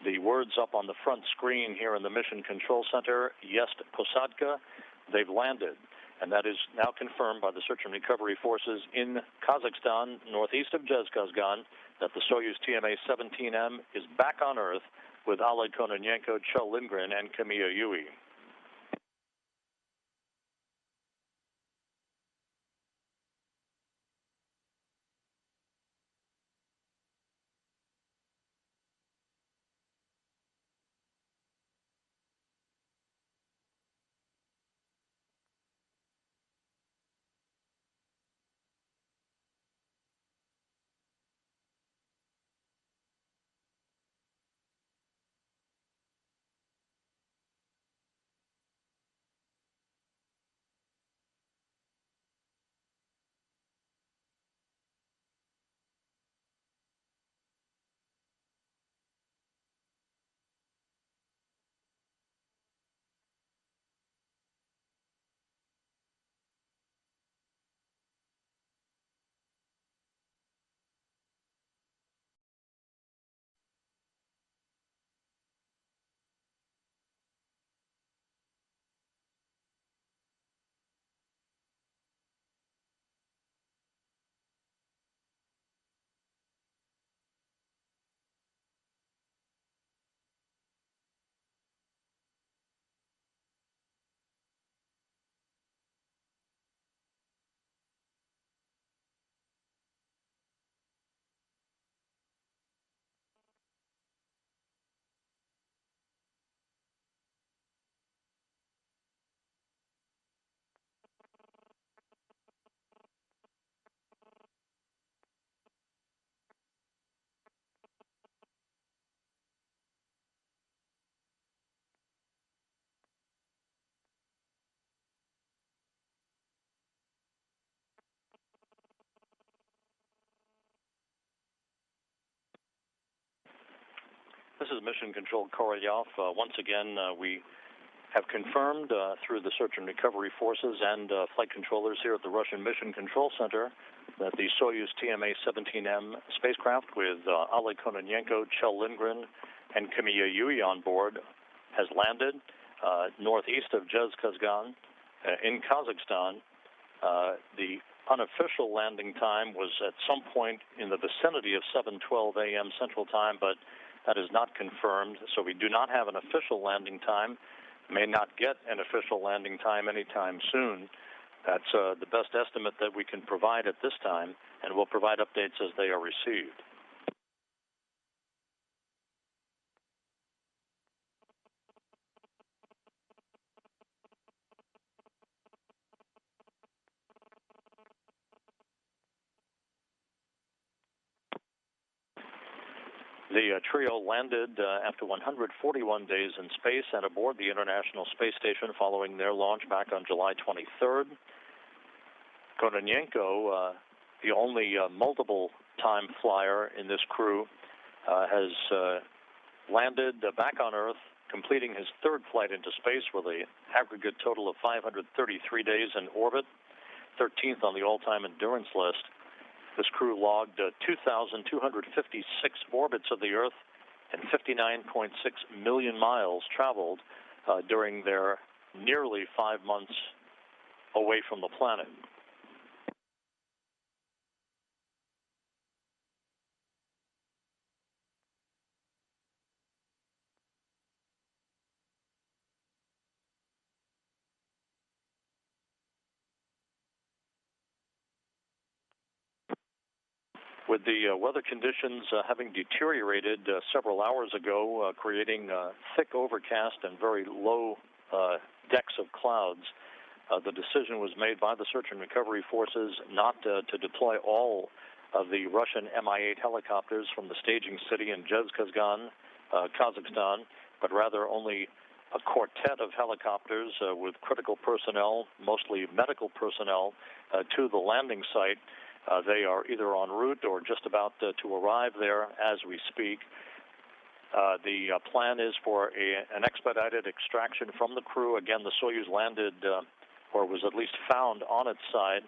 the words up on the front screen here in the Mission Control Center, Jest Posadka, they've landed. And that is now confirmed by the search and recovery forces in Kazakhstan, northeast of Dzhezkazgan, that the Soyuz TMA-17M is back on Earth with Oleg Kononenko, Cho Lindgren, and Kamiya Yui. This is Mission Control Korolyov. Once again, we have confirmed through the search and recovery forces and flight controllers here at the Russian Mission Control Center that the Soyuz TMA-17M spacecraft with Oleg Kononenko, Kjell Lindgren, and Kamiya Yui on board has landed northeast of Dzhezkazgan in Kazakhstan. The unofficial landing time was at some point in the vicinity of 7:12 a.m. Central Time, but that is not confirmed, so we do not have an official landing time, may not get an official landing time anytime soon. That's the best estimate that we can provide at this time, and we'll provide updates as they are received. The trio landed after 141 days in space and aboard the International Space Station following their launch back on July 23rd. Kononenko, the only multiple-time flyer in this crew, has landed back on Earth, completing his third flight into space with an aggregate total of 533 days in orbit, 13th on the all-time endurance list. This crew logged 2,256 orbits of the Earth and 59.6 million miles traveled during their nearly 5 months away from the planet. With the weather conditions having deteriorated several hours ago, creating thick overcast and very low decks of clouds, the decision was made by the search and recovery forces not to deploy all of the Russian Mi-8 helicopters from the staging city in Dzhezkazgan, Kazakhstan, but rather only a quartet of helicopters with critical personnel, mostly medical personnel, to the landing site. They are either en route or just about to arrive there as we speak. The plan is for an expedited extraction from the crew. Again, the Soyuz landed, or was at least found on its side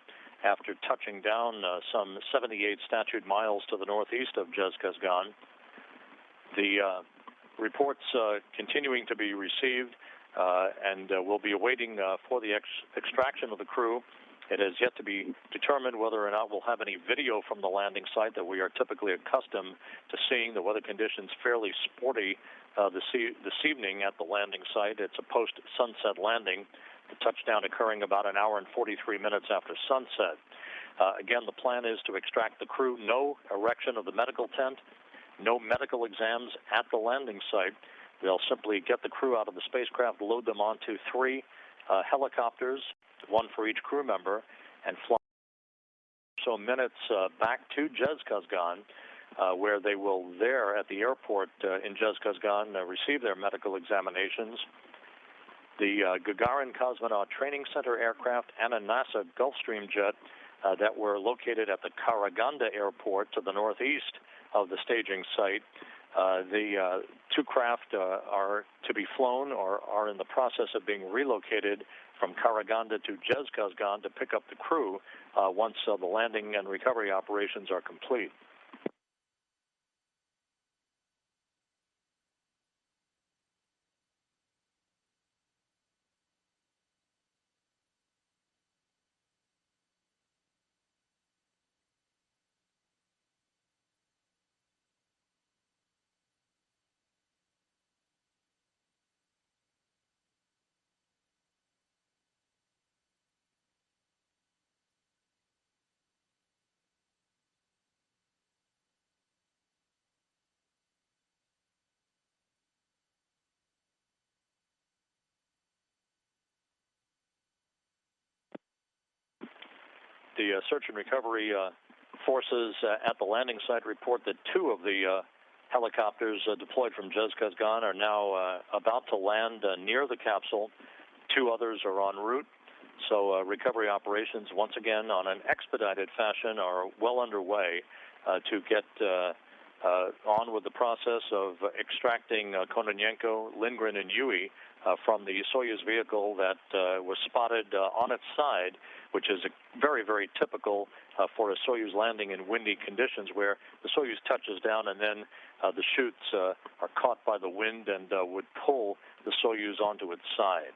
after touching down some 78 statute miles to the northeast of Dzhezkazgan. The reports continuing to be received, and we'll be awaiting for the extraction of the crew. It has yet to be determined whether or not we'll have any video from the landing site that we are typically accustomed to seeing. The weather conditions fairly sporty this evening at the landing site. It's a post-sunset landing, the touchdown occurring about an hour and 43 minutes after sunset. Again, the plan is to extract the crew. No erection of the medical tent, no medical exams at the landing site. They'll simply get the crew out of the spacecraft, load them onto 3 helicopters, 1 for each crew member, and fly minutes back to Dzhezkazgan, where they will there at the airport in Dzhezkazgan receive their medical examinations. The Gagarin Cosmonaut Training Center aircraft and a NASA Gulfstream jet that were located at the Karaganda airport to the northeast of the staging site. The 2 craft are to be flown or are in the process of being relocated from Karaganda to Dzhezkazgan to pick up the crew once the landing and recovery operations are complete. The search and recovery forces at the landing site report that 2 of the helicopters deployed from Dzhezkazgan are now about to land near the capsule. 2 others are en route. So recovery operations, once again, on an expedited fashion, are well underway to get on with the process of extracting Kononenko, Lindgren, and Yui from the Soyuz vehicle that was spotted on its side, which is very, very typical for a Soyuz landing in windy conditions, where the Soyuz touches down and then the chutes are caught by the wind and would pull the Soyuz onto its side.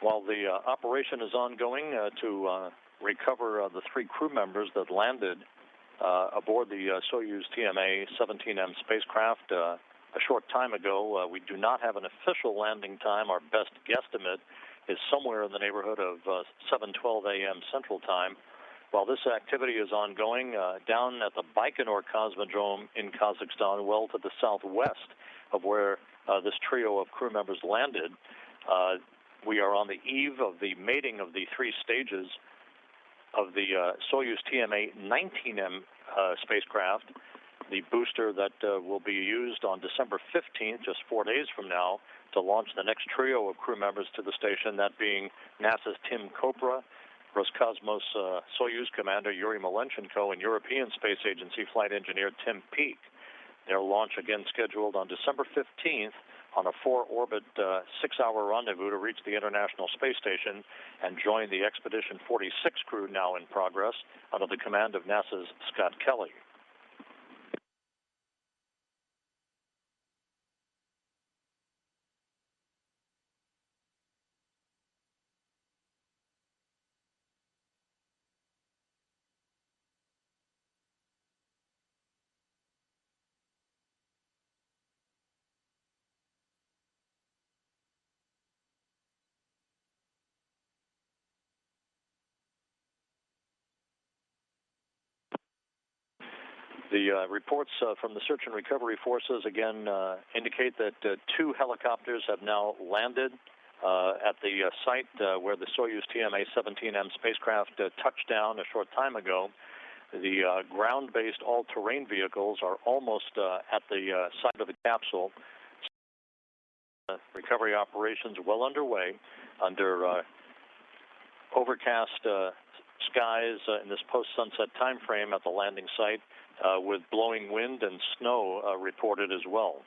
While the operation is ongoing to recover the 3 crew members that landed aboard the Soyuz TMA-17M spacecraft a short time ago, we do not have an official landing time. Our best guesstimate is somewhere in the neighborhood of 7:12 a.m. Central Time. While this activity is ongoing, down at the Baikonur Cosmodrome in Kazakhstan, well to the southwest of where this trio of crew members landed, we are on the eve of the mating of the 3 stages of the Soyuz TMA-19M spacecraft, the booster that will be used on December 15th, just 4 days from now, to launch the next trio of crew members to the station, that being NASA's Tim Kopra, Roscosmos Soyuz commander Yuri Malenchenko, and European Space Agency flight engineer Tim Peake. Their launch again scheduled on December 15th on a 4-orbit, 6-hour rendezvous to reach the International Space Station and join the Expedition 46 crew now in progress under the command of NASA's Scott Kelly. The reports from the search and recovery forces again indicate that 2 helicopters have now landed at the site where the Soyuz TMA-17M spacecraft touched down a short time ago. The ground-based all-terrain vehicles are almost at the site of the capsule. Recovery operations well underway under overcast skies in this post-sunset time frame at the landing site, with blowing wind and snow reported as well.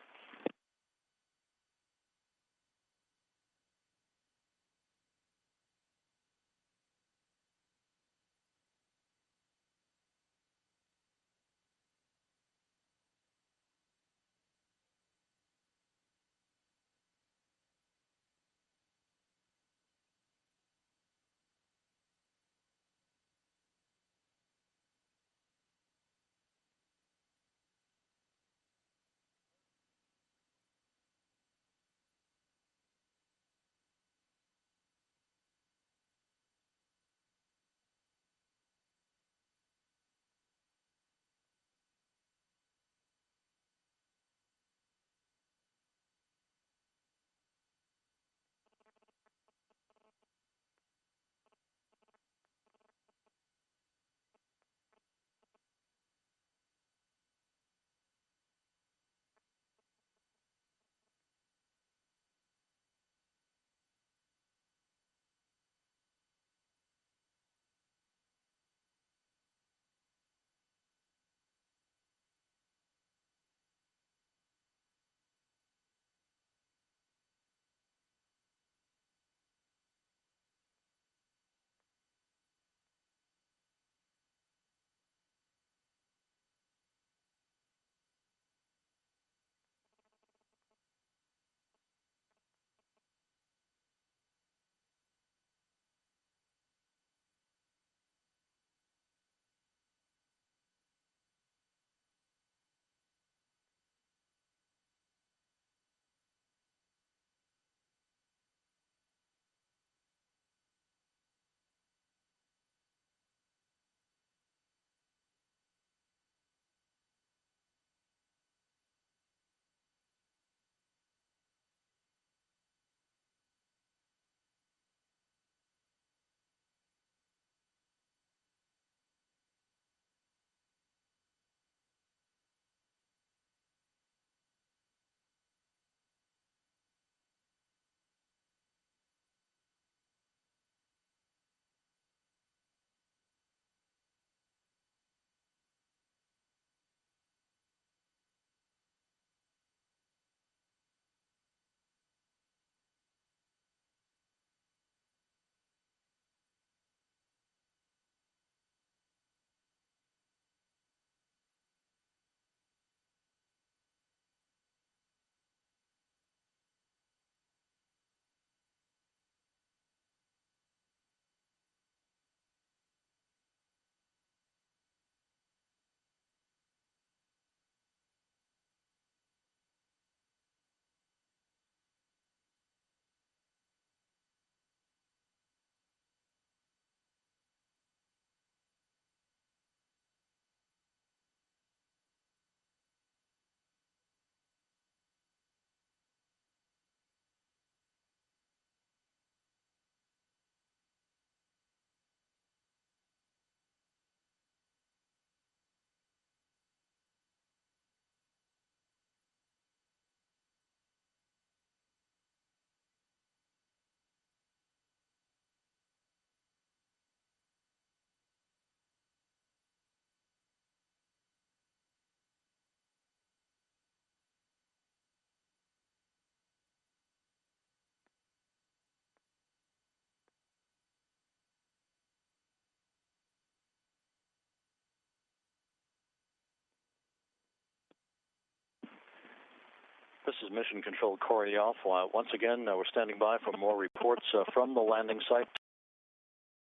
This is Mission Control Koryoff. Once again, we're standing by for more reports from the landing site,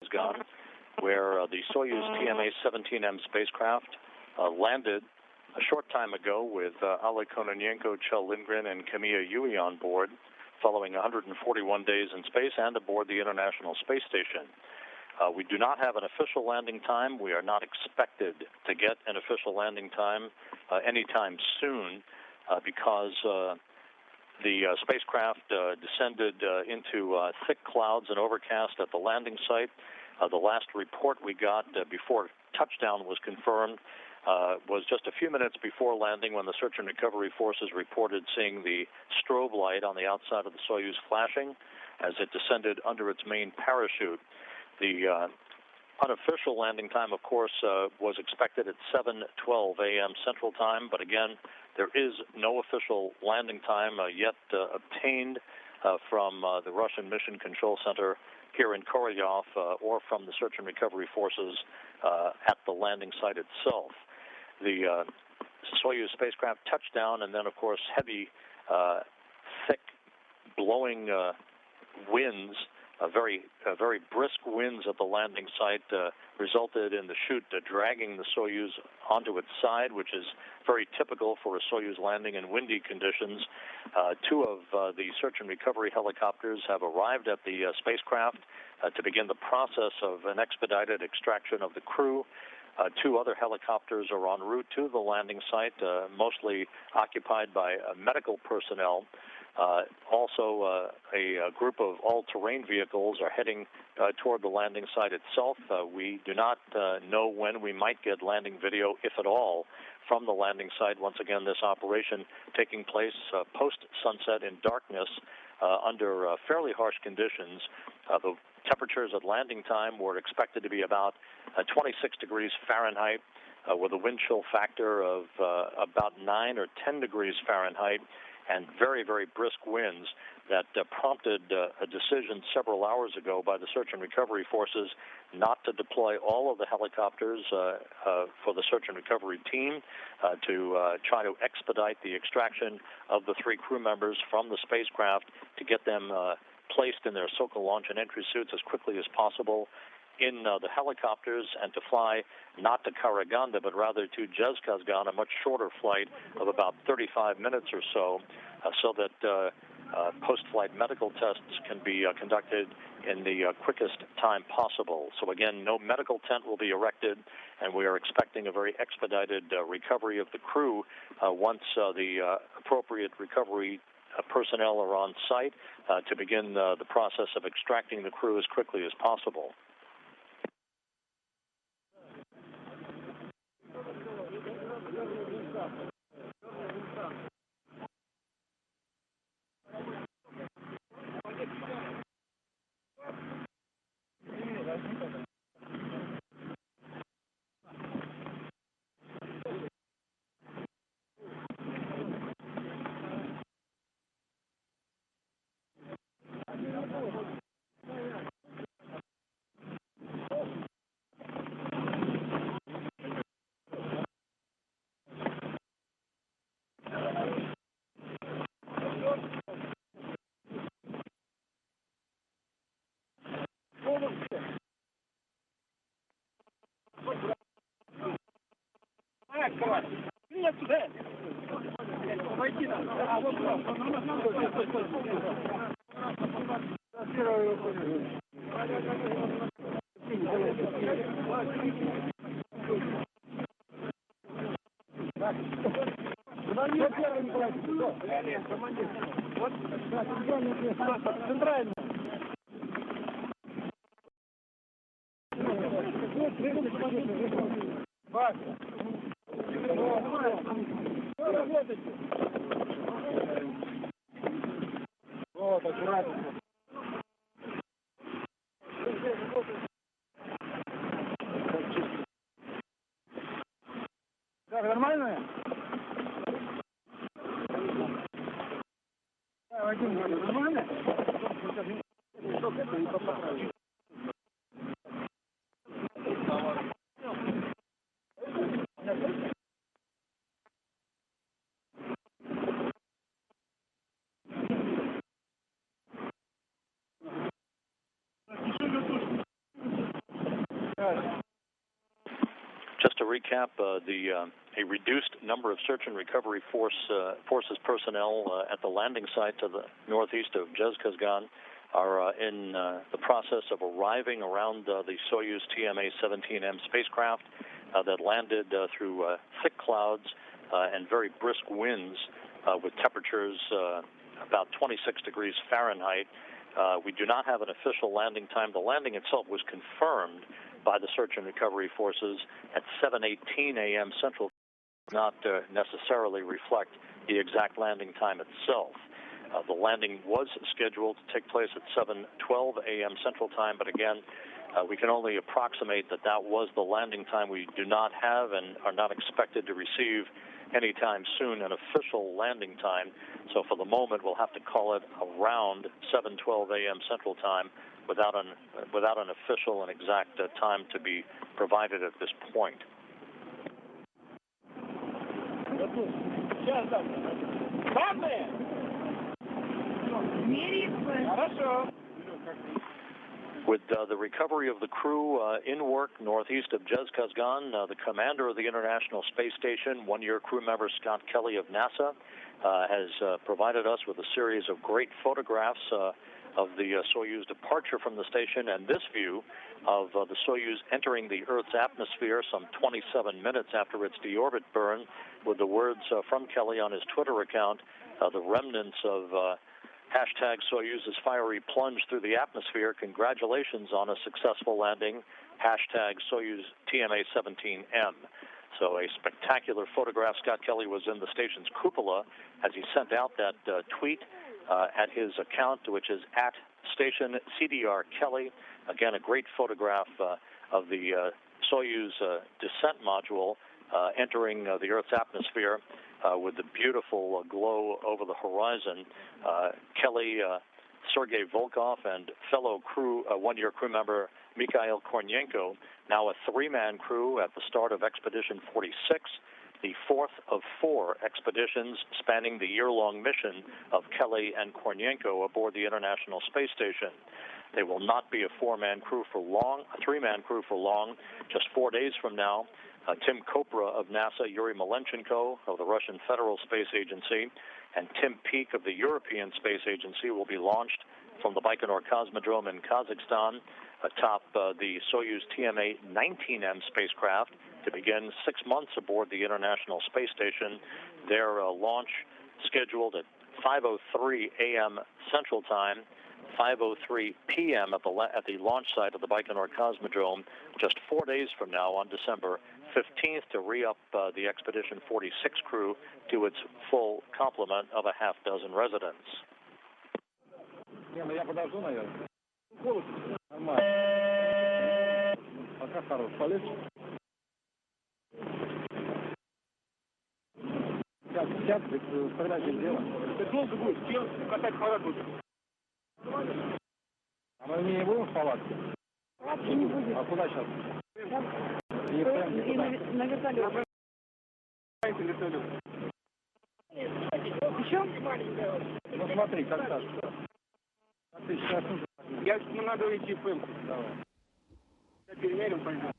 Dzhezkazgan, where the Soyuz TMA-17M spacecraft landed a short time ago with Ale Kononenko, Kjell Lindgren, and Kamiya Yui on board, following 141 days in space and aboard the International Space Station. We do not have an official landing time. We are not expected to get an official landing time anytime soon because the spacecraft descended into thick clouds and overcast at the landing site. The last report we got before touchdown was confirmed was just a few minutes before landing, when the search and recovery forces reported seeing the strobe light on the outside of the Soyuz flashing as it descended under its main parachute. The unofficial landing time, of course, was expected at 7:12 a.m. Central Time, but again, there is no official landing time yet obtained from the Russian Mission Control Center here in Koryoff or from the search and recovery forces at the landing site itself. The Soyuz spacecraft touched down, and then, of course, heavy, thick, blowing winds, very brisk winds at the landing site resulted in the chute dragging the Soyuz onto its side, which is very typical for a Soyuz landing in windy conditions. Two of the search and recovery helicopters have arrived at the spacecraft to begin the process of an expedited extraction of the crew. Two other helicopters are en route to the landing site, mostly occupied by medical personnel. Also, a group of all-terrain vehicles are heading toward the landing site itself. We do not know when we might get landing video, if at all, from the landing site. Once again, this operation taking place post-sunset in darkness under fairly harsh conditions. The temperatures at landing time were expected to be about 26 degrees Fahrenheit, with a wind chill factor of about 9 or 10 degrees Fahrenheit, and very, very brisk winds that prompted a decision several hours ago by the search and recovery forces not to deploy all of the helicopters for the search and recovery team to try to expedite the extraction of the three crew members from the spacecraft to get them placed in their SOCO launch and entry suits as quickly as possible in the helicopters, and to fly not to Karaganda, but rather to Dzhezkazgan, a much shorter flight of about 35 minutes or so, so that post-flight medical tests can be conducted in the quickest time possible. So again, no medical tent will be erected, and we are expecting a very expedited recovery of the crew once the appropriate recovery personnel are on site to begin the process of extracting the crew as quickly as possible. Нормально? Нормально? recap, a reduced number of search and recovery forces personnel at the landing site to the northeast of Dzhezkazgan are in the process of arriving around the Soyuz TMA-17M spacecraft that landed through thick clouds and very brisk winds with temperatures about 26 degrees Fahrenheit. We do not have an official landing time. The landing itself was confirmed by the search and recovery forces at 7:18 a.m. Central, not necessarily reflect the exact landing time itself. The landing was scheduled to take place at 7:12 a.m. Central Time, but again, we can only approximate that that was the landing time. We do not have and are not expected to receive anytime soon an official landing time. So for the moment, we'll have to call it around 7:12 a.m. Central Time without an official and exact time to be provided at this point. With the recovery of the crew in work northeast of Dzhezkazgan, the commander of the International Space Station, one-year crew member Scott Kelly of NASA, has provided us with a series of great photographs of the Soyuz departure from the station, and this view of the Soyuz entering the Earth's atmosphere some 27 minutes after its deorbit burn, with the words from Kelly on his Twitter account, the remnants of hashtag Soyuz's fiery plunge through the atmosphere. Congratulations on a successful landing. Hashtag Soyuz TMA-17M. So a spectacular photograph. Scott Kelly was in the station's cupola as he sent out that tweet at his account, which is at Station CDR Kelly. Again, a great photograph of the Soyuz descent module entering the Earth's atmosphere with the beautiful glow over the horizon. Kelly, Sergei Volkov, and fellow crew, one-year crew member Mikhail Kornienko, now a three-man crew at the start of Expedition 46, the fourth of four expeditions spanning the year-long mission of Kelly and Kornienko aboard the International Space Station. They will not be a three-man crew for long. Just 4 days from now, Tim Kopra of NASA, Yuri Malenchenko of the Russian Federal Space Agency, and Tim Peake of the European Space Agency will be launched from the Baikonur Cosmodrome in Kazakhstan atop the Soyuz TMA-19M spacecraft to begin 6 months aboard the International Space Station. Their launch scheduled at 5:03 a.m. Central Time, 5:03 p.m. at the launch site of the Baikonur Cosmodrome, just 4 days from now on December 15th, to re-up the Expedition 46 crew to its full complement of a half dozen residents. На вертолет. Еще? Ну смотри, как так. Ты сейчас... Ну надо идти в пылку. Давай. Перемерим, пойдем.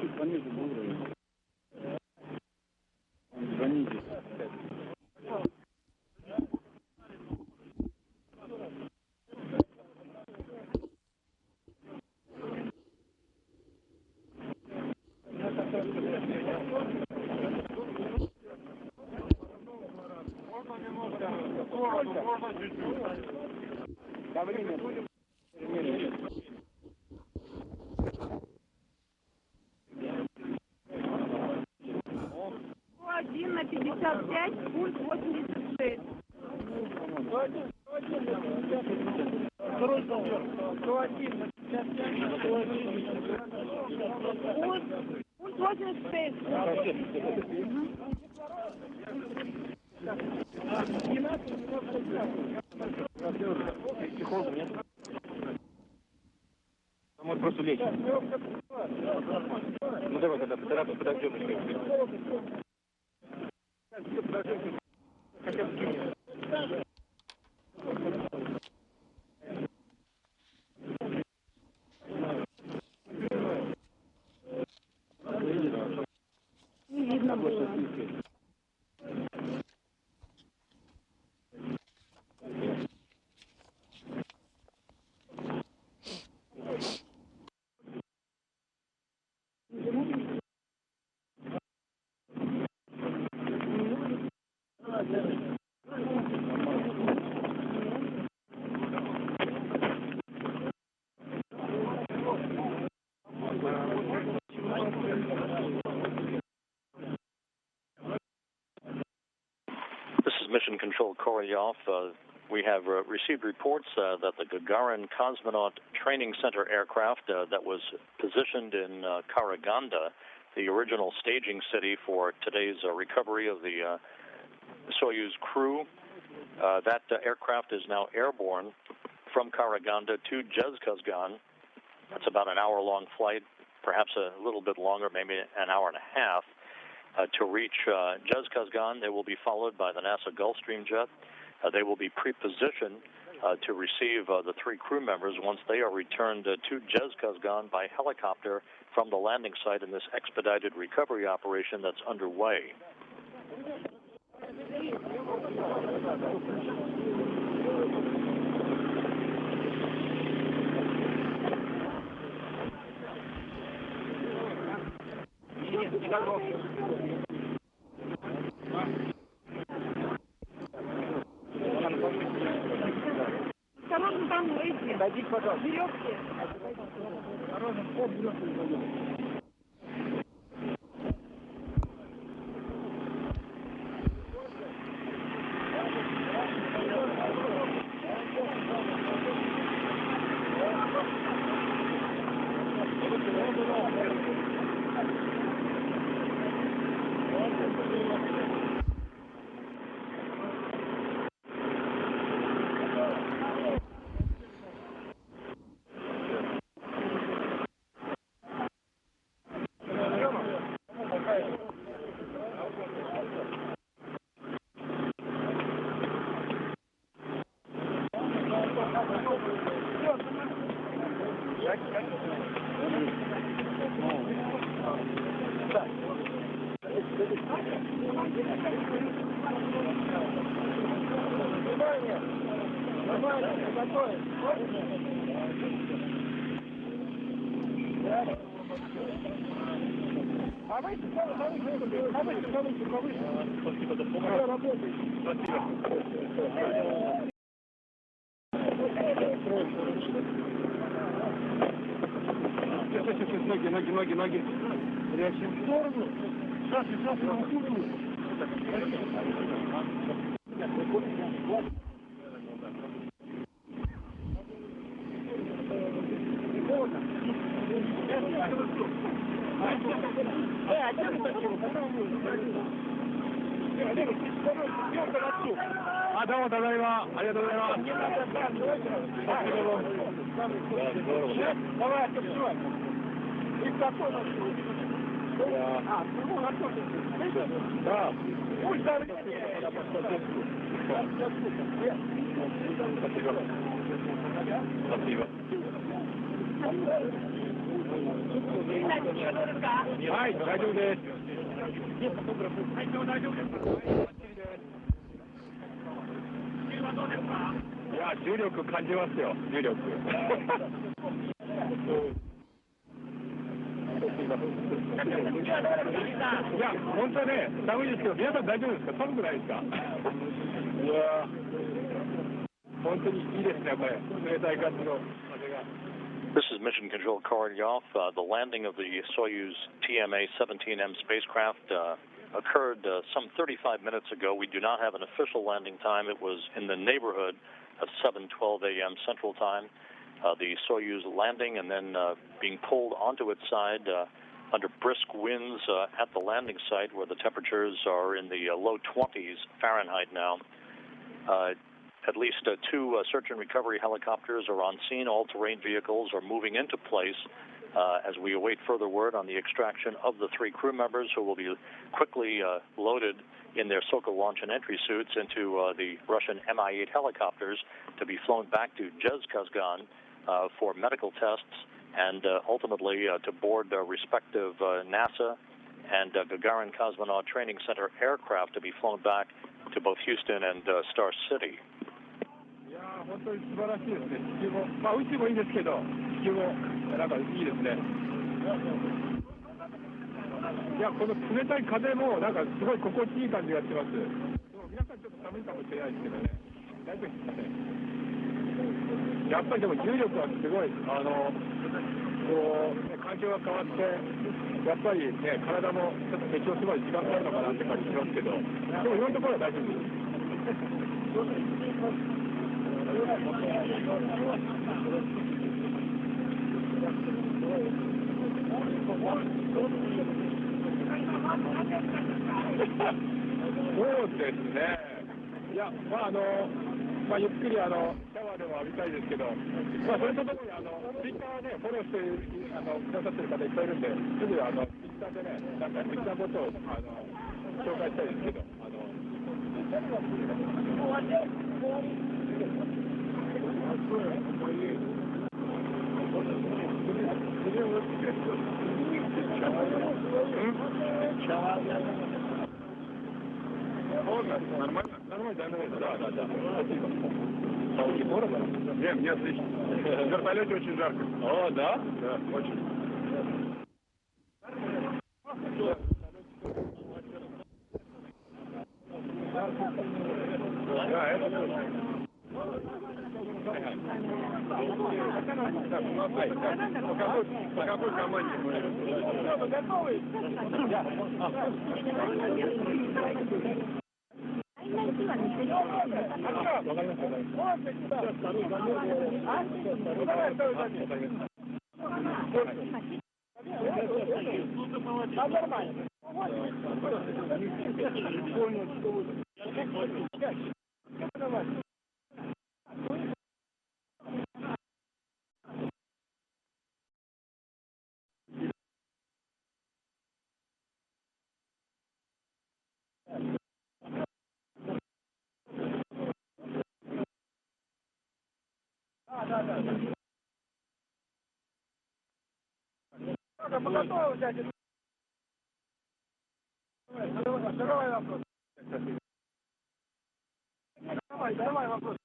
Чуть пониже уровень. Пониже. Можно чуть-чуть. Давление будет. 1 на 55, пульс 86. 101 на 55. Пульс 86. Психолога нет? Может просто лечь. Ну давай тогда подождем еще. Хотя бы This is Mission Control Korolyov. We have received reports that the Gagarin Cosmonaut Training Center aircraft that was positioned in Karaganda, the original staging city for today's recovery of the Soyuz crew, that aircraft is now airborne from Karaganda to Dzhezkazgan. That's about an hour-long flight, perhaps a little bit longer, maybe an hour and a half. To reach Dzhezkazgan, they will be followed by the NASA Gulfstream jet. They will be pre-positioned to receive the three crew members once they are returned to Dzhezkazgan by helicopter from the landing site in this expedited recovery operation that's underway. Ноги. Прячем в сторону. Сейчас, Да. Спасибо. Ай, дойду здесь. Я重力感じますよ、重力。いや、本当はね、寒いですけど、皆さん大丈夫ですか？寒くないですか？いや、本当にいいですね、これ。冷たい感じの風が。This is Mission Control Korolyov. The landing of the Soyuz TMA-17M spacecraft occurred some 35 minutes ago. We do not have an official landing time. It was in the neighborhood of 7:12 a.m. Central Time. The Soyuz landing and then being pulled onto its side under brisk winds at the landing site where the temperatures are in the low 20s Fahrenheit now. At least two search and recovery helicopters are on scene. All-terrain vehicles are moving into place as we await further word on the extraction of the three crew members who will be quickly loaded in their Sokol launch and entry suits into the Russian Mi-8 helicopters to be flown back to Dzhezkazgan for medical tests and ultimately to board respective NASA and Gagarin Cosmonaut Training Center aircraft to be flown back to both Houston and Star City. いやー、本当に素晴らしいですね。地球も、まあ宇宙もいいですけど、地球もなんかいいですね。いや、この冷たい風もなんかすごい心地いい感じがします。でも皆さん寒いかもしれないですけどね。だいぶやっぱりでも重力はすごいこう環境が変わってやっぱりね体もちょっと適応するまで時間かかるのかなって感じしますけど、でも今のところは大丈夫です。そうですね。いやゆっくりシャワーでも浴びたいですけど、それとともにツイッターねフォローしてくださってる方いっぱいいるんで、すぐツイッターでねなんかツイッターことを紹介したいですけど、Нормально? Нормально, да. Спасибо. Дорого? Нет, мне отлично. В вертолете очень жарко. О, да? Да, очень. Да, это по какой команде мы? Готовы? Давай вопрос. Давай вопрос.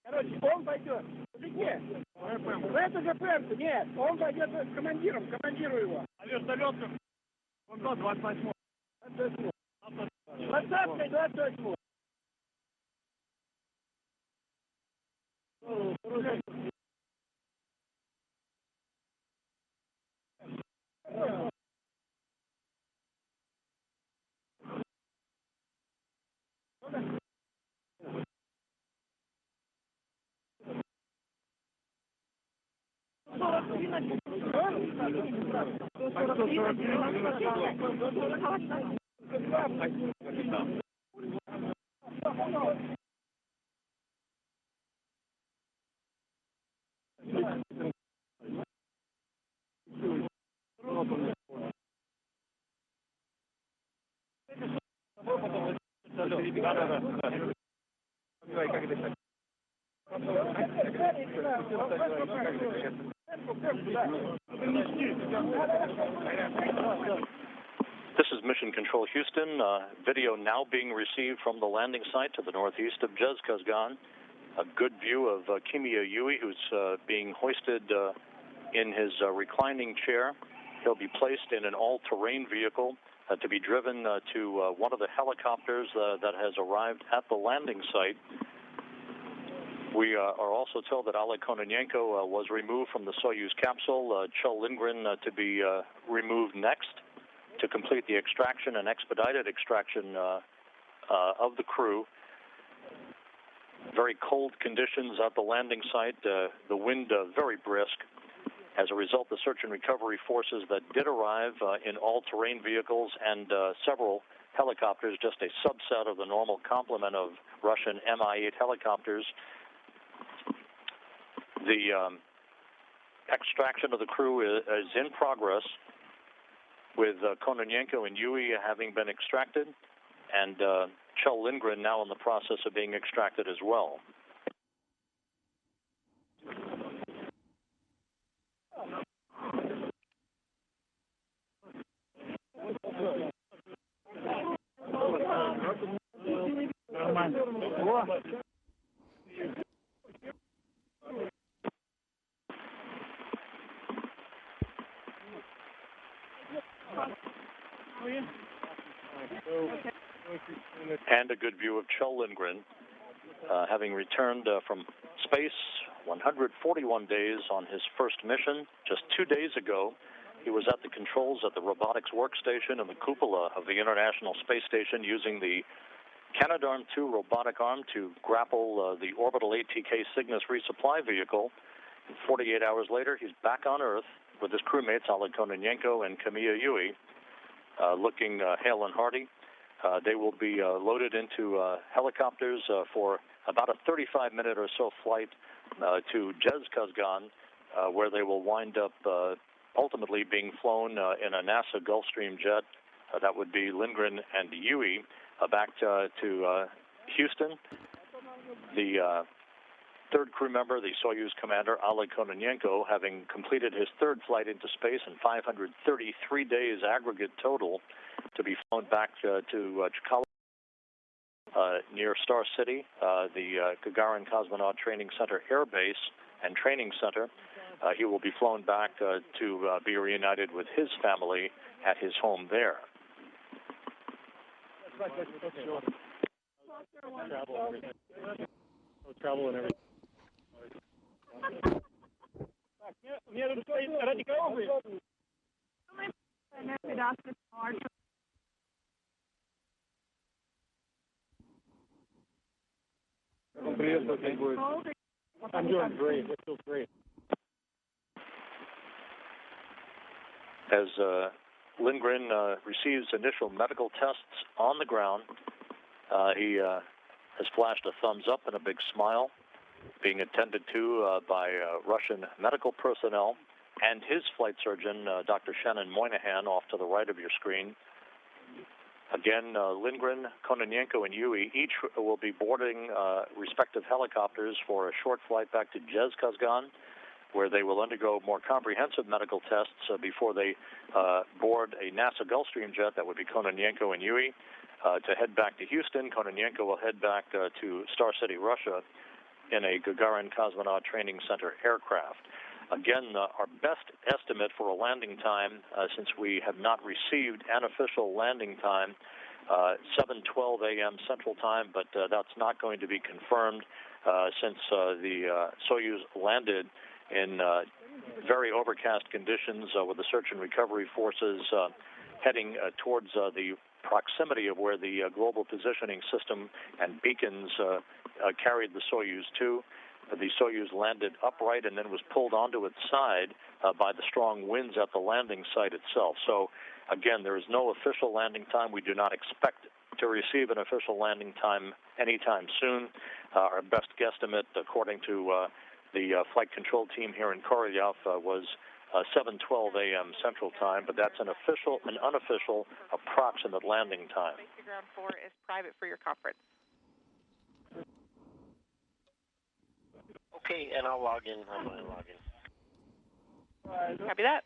Короче, он пойдет. В эту же пемку, нет, он пойдет с командиром, командирую его. А вертолетом? Он 28. 28. This is Mission Control Houston. Video now being received from the landing site to the northeast of Dzhezkazgan. A good view of Kimiya Yui, who's being hoisted in his reclining chair. He'll be placed in an all-terrain vehicle to be driven to one of the helicopters that has arrived at the landing site. We are also told that Oleg Kononenko was removed from the Soyuz capsule. Chul Lindgren to be removed next to complete the extraction and expedited extraction of the crew. Very cold conditions at the landing site, the wind very brisk. As a result, the search and recovery forces that did arrive in all-terrain vehicles and several helicopters, just a subset of the normal complement of Russian Mi-8 helicopters. The extraction of the crew is in progress, with Kononenko and Yui having been extracted, and Chul Lindgren now in the process of being extracted as well. And a good view of Kjell Lindgren, having returned from space 141 days on his first mission. Just 2 days ago, he was at the controls at the robotics workstation in the cupola of the International Space Station using the Canadarm2 robotic arm to grapple the orbital ATK Cygnus resupply vehicle. And 48 hours later, he's back on Earth with his crewmates, Oleg Kononenko and Kamiya Yui, looking hale and hearty. They will be loaded into helicopters for about a 35-minute or so flight to Dzhezkazgan, where they will wind up ultimately being flown in a NASA Gulfstream jet. That would be Lindgren and Yui back to Houston. The third crew member, the Soyuz commander, Oleg Kononenko, having completed his third flight into space in 533 days aggregate total, to be flown back to Chikala near Star City, the Gagarin Cosmonaut Training Center Air Base and Training Center. He will be flown back to be reunited with his family at his home there. Travel and everything. I'm doing great. It feels great. As Lindgren receives initial medical tests on the ground, he has flashed a thumbs up and a big smile, being attended to by Russian medical personnel and his flight surgeon, Dr. Shannon Moynihan, off to the right of your screen. Again, Lindgren, Kononenko, and Yui each will be boarding respective helicopters for a short flight back to Dzhezkazgan, where they will undergo more comprehensive medical tests before they board a NASA Gulfstream jet. That would be Kononenko and Yui. To head back to Houston, Kononenko will head back to Star City, Russia, in a Gagarin Cosmonaut Training Center aircraft. Again, our best estimate for a landing time, since we have not received an official landing time, 7:12 a.m. Central Time, but that's not going to be confirmed since the Soyuz landed in very overcast conditions with the search and recovery forces heading towards the proximity of where the global positioning system and beacons carried the Soyuz to. The Soyuz landed upright and then was pulled onto its side by the strong winds at the landing site itself. So, again, there is no official landing time. We do not expect to receive an official landing time anytime soon. Our best guesstimate, according to the flight control team here in Korolyov, was 7:12 a.m. Central Time, but that's an official and unofficial approximate landing time. Basic Ground 4 is private for your conference. Okay, and I'll log in. I'm going to log in. Copy that.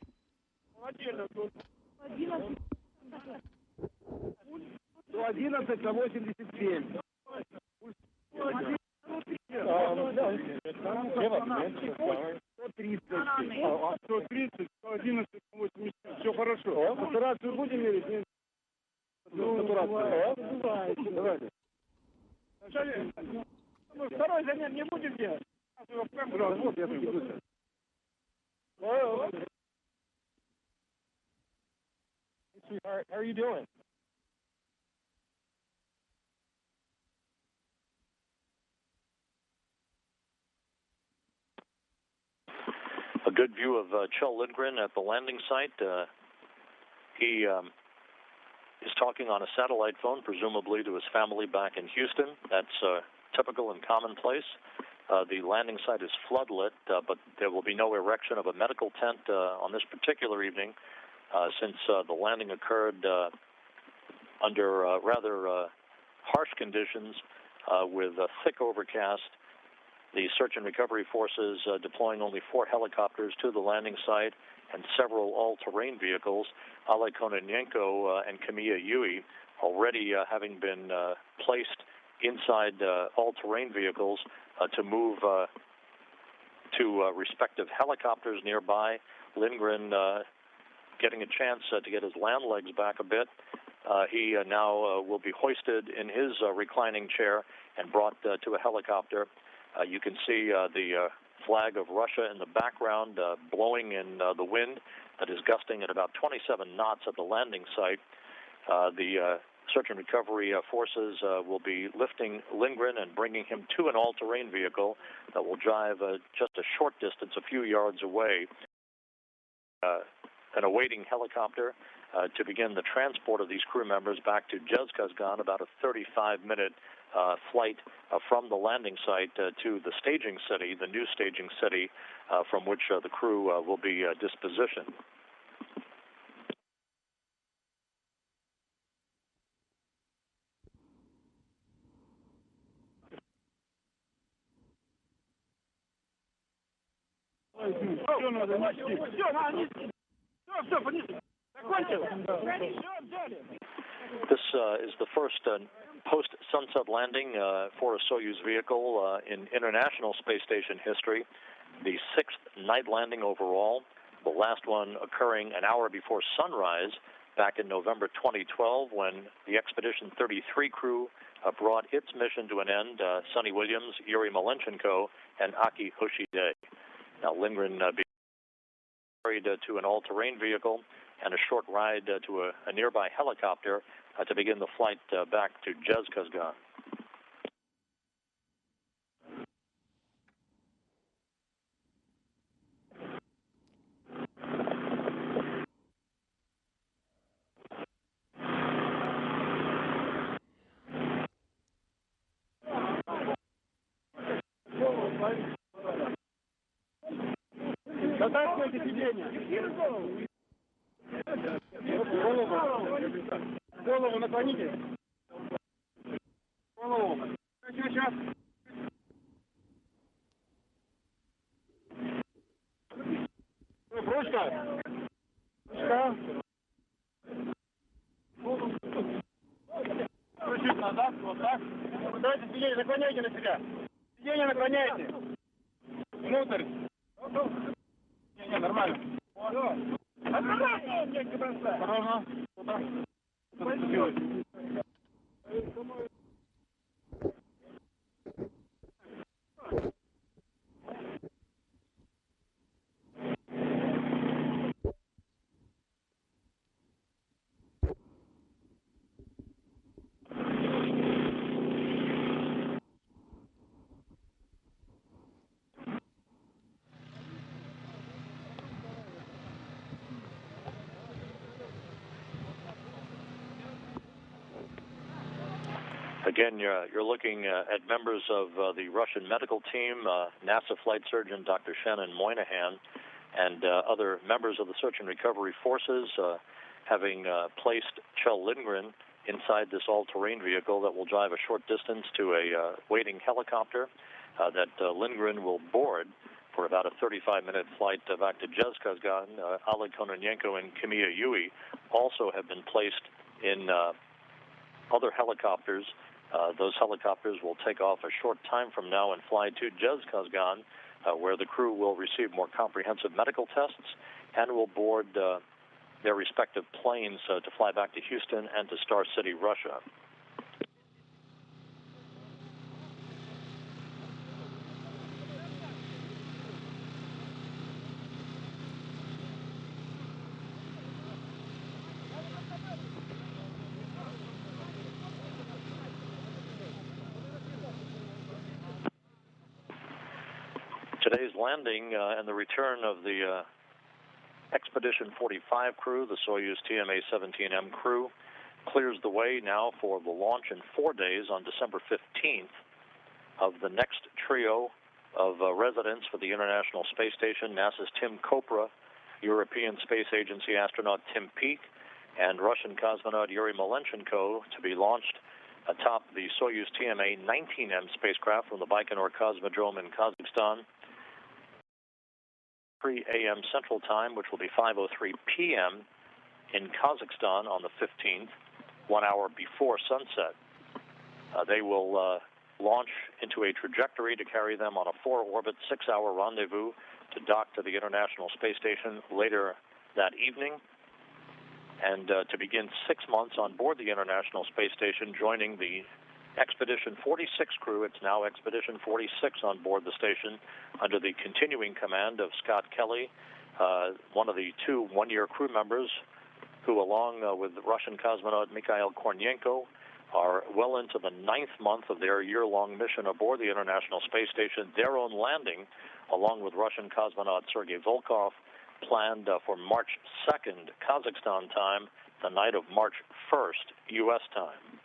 Все хорошо. Сатурацию будем мерить? Давайте. Второй замер не будем делать. Вот, я приготовился. Sweetheart, how are you doing? A good view of Kjell Lindgren at the landing site. He is talking on a satellite phone, presumably to his family back in Houston. That's typical and commonplace. The landing site is floodlit, but there will be no erection of a medical tent on this particular evening, since the landing occurred under rather harsh conditions with thick overcast. The search and recovery forces deploying only 4 helicopters to the landing site and several all-terrain vehicles. Oleg Kononenko and Kamiya Yui already having been placed inside all-terrain vehicles to move to respective helicopters nearby. Lindgren getting a chance to get his land legs back a bit. He now will be hoisted in his reclining chair and brought to a helicopter. You can see the flag of Russia in the background blowing in the wind that is gusting at about 27 knots at the landing site. The search and recovery forces will be lifting Lindgren and bringing him to an all-terrain vehicle that will drive just a short distance, a few yards away, an awaiting helicopter to begin the transport of these crew members back to Dzhezkazgan, about a 35-minute flight from the landing site to the staging city, the new staging city from which the crew will be dispositioned. This is the first post-sunset landing for a Soyuz vehicle in International Space Station history, the sixth night landing overall, the last one occurring an hour before sunrise back in November 2012 when the Expedition 33 crew brought its mission to an end, Sonny Williams, Yuri Malenchenko, and Aki Hoshide. Now Lindgren being carried to an all-terrain vehicle and a short ride to a nearby helicopter to begin the flight back to Dzhezkazgan. Голову наклоните. Голову. Сейчас. Ручка. Ручка. Чуть назад, вот так. Давайте сиденье наклоняйте на себя. Сиденье наклоняйте. Внутрь. Не, нормально. Ага. Again, you're looking at members of the Russian medical team, NASA flight surgeon Dr. Shannon Moynihan, and other members of the search and recovery forces having placed Kjell Lindgren inside this all-terrain vehicle that will drive a short distance to a waiting helicopter that Lindgren will board for about a 35-minute flight back to Dzhezkazgan. Oleg Kononenko and Kamiya Yui also have been placed in other helicopters. Those helicopters will take off a short time from now and fly to Dzhezkazgan, where the crew will receive more comprehensive medical tests and will board their respective planes to fly back to Houston and to Star City, Russia. Today's landing and the return of the Expedition 45 crew, the Soyuz TMA-17M crew, clears the way now for the launch in 4 days on December 15th of the next trio of residents for the International Space Station, NASA's Tim Kopra, European Space Agency astronaut Tim Peake, and Russian cosmonaut Yuri Malenchenko to be launched atop the Soyuz TMA-19M spacecraft from the Baikonur Cosmodrome in Kazakhstan. 3 a.m. Central Time, which will be 5:03 p.m. in Kazakhstan on the 15th, 1 hour before sunset. They will launch into a trajectory to carry them on a 4-orbit, 6-hour rendezvous to dock to the International Space Station later that evening, and to begin 6 months on board the International Space Station, joining the Expedition 46 crew. It's now Expedition 46 on board the station under the continuing command of Scott Kelly, one of the 2 one-year crew members who, along with Russian cosmonaut Mikhail Kornienko, are well into the 9th month of their year-long mission aboard the International Space Station. Their own landing, along with Russian cosmonaut Sergei Volkov, planned for March 2nd, Kazakhstan time, the night of March 1st, U.S. time.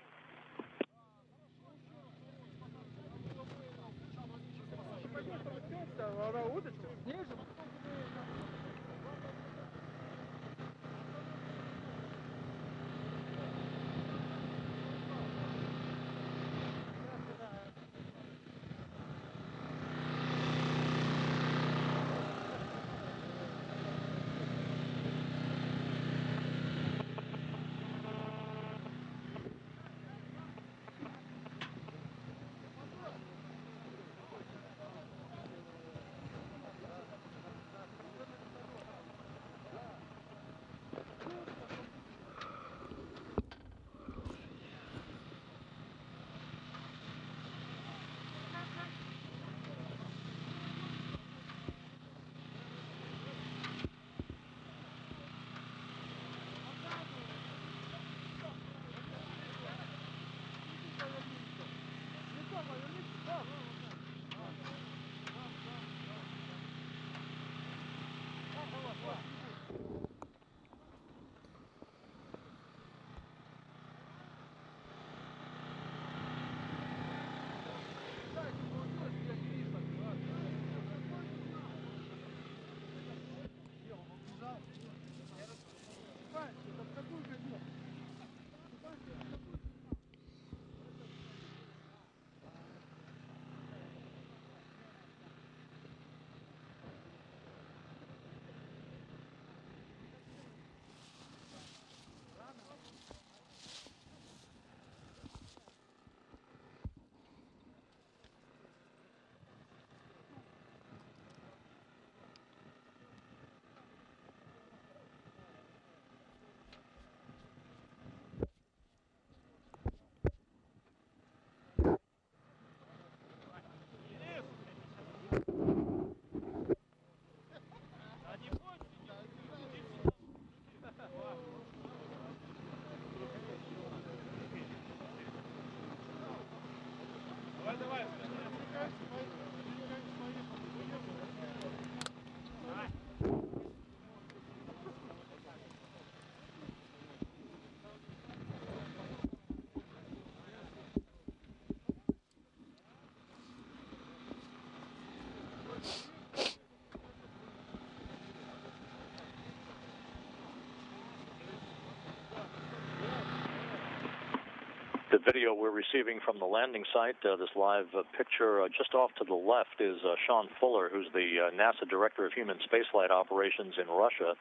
The video we're receiving from the landing site, this live picture just off to the left, is Sean Fuller, who's the NASA Director of Human Spaceflight Operations in Russia,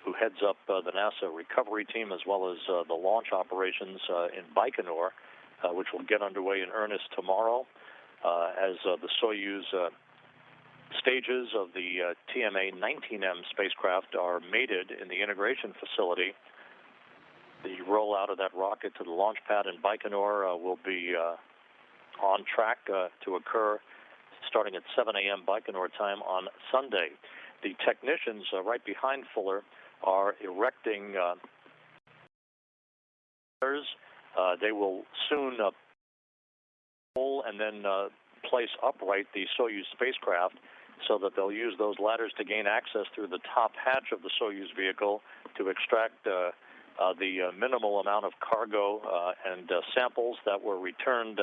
who heads up the NASA recovery team as well as the launch operations in Baikonur, which will get underway in earnest tomorrow as the Soyuz stages of the TMA-19M spacecraft are mated in the integration facility. The rollout of that rocket to the launch pad in Baikonur will be on track to occur starting at 7 a.m. Baikonur time on Sunday. The technicians right behind Fuller are erecting they will soon pull and then place upright the Soyuz spacecraft so that they'll use those ladders to gain access through the top hatch of the Soyuz vehicle to extract the minimal amount of cargo and samples that were returned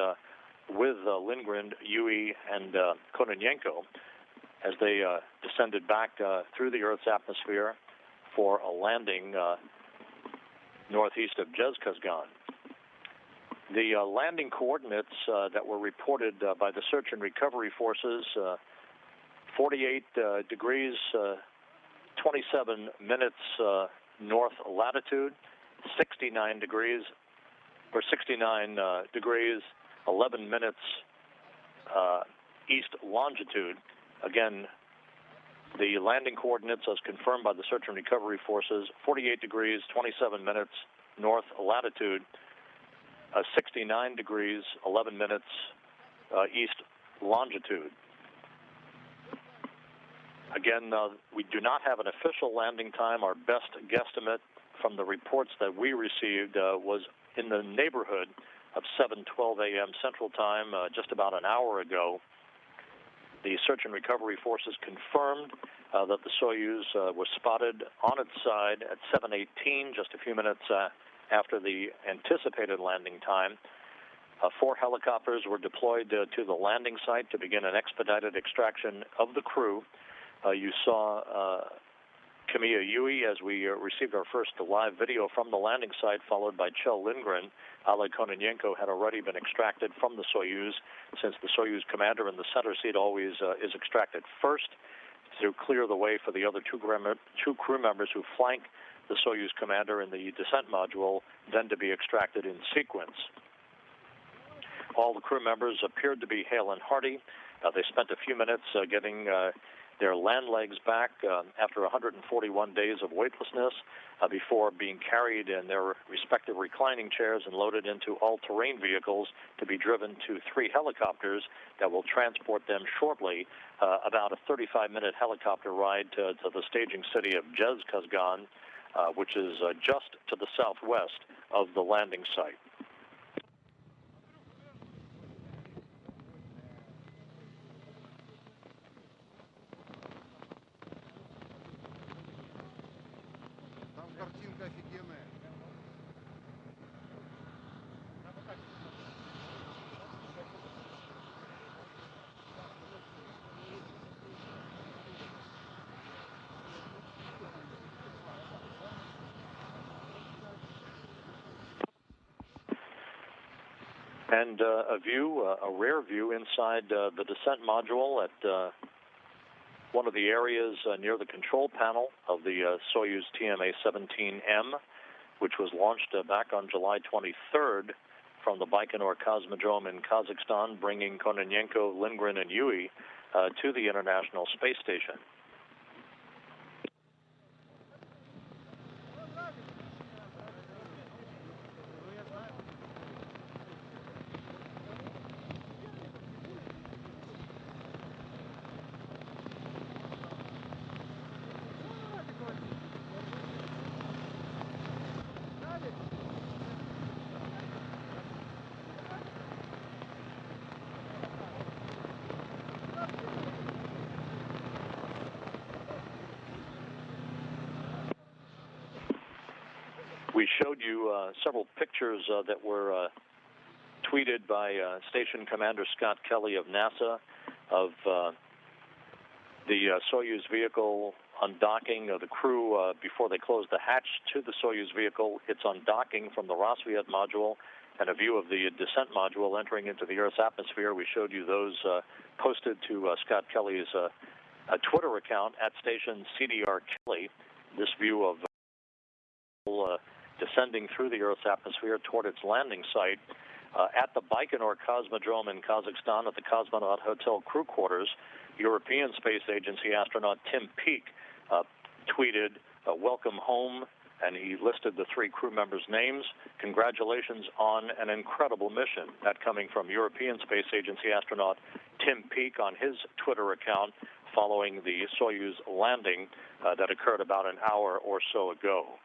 with Lindgren, Yui, and Kononenko as they descended back through the Earth's atmosphere for a landing northeast of Dzhezkazgan. The landing coordinates that were reported by the search and recovery forces, 48 degrees, 27 minutes north latitude, 69 degrees, 11 minutes east longitude. Again, the landing coordinates as confirmed by the search and recovery forces, 48 degrees, 27 minutes north latitude, 69 degrees, 11 minutes east longitude. Again, we do not have an official landing time. Our best guesstimate from the reports that we received was in the neighborhood of 7:12 a.m. Central Time, just about an hour ago. The search and recovery forces confirmed that the Soyuz was spotted on its side at 7:18, just a few minutes after the anticipated landing time. 4 helicopters were deployed to the landing site to begin an expedited extraction of the crew. You saw Kamiya Yui as we received our first live video from the landing site, followed by Kjell Lindgren. Oleg Kononenko had already been extracted from the Soyuz, since the Soyuz commander in the center seat always is extracted first to clear the way for the other two crew members who flank the Soyuz commander in the descent module, then to be extracted in sequence. All the crew members appeared to be hale and hearty. They spent a few minutes getting their land legs back after 141 days of weightlessness before being carried in their respective reclining chairs and loaded into all-terrain vehicles to be driven to 3 helicopters that will transport them shortly, about a 35-minute helicopter ride to the staging city of Dzhezkazgan, which is just to the southwest of the landing site. Картинка офигенная. And a rare view inside the descent module at one of the areas near the control panel of the Soyuz TMA-17M, which was launched back on July 23rd from the Baikonur Cosmodrome in Kazakhstan, bringing Kononenko, Lindgren, and Yui to the International Space Station. We showed you several pictures that were tweeted by Station Commander Scott Kelly of NASA of the Soyuz vehicle undocking the crew before they closed the hatch to the Soyuz vehicle. It's undocking from the Rosviet module, and a view of the descent module entering into the Earth's atmosphere. We showed you those posted to Scott Kelly's Twitter account at Station CDR Kelly. This view of descending through the Earth's atmosphere toward its landing site. At the Baikonur Cosmodrome in Kazakhstan, at the Cosmonaut Hotel crew quarters, European Space Agency astronaut Tim Peake tweeted, "Welcome home," and he listed the 3 crew members' names. "Congratulations on an incredible mission." That coming from European Space Agency astronaut Tim Peake on his Twitter account following the Soyuz landing that occurred about an hour or so ago.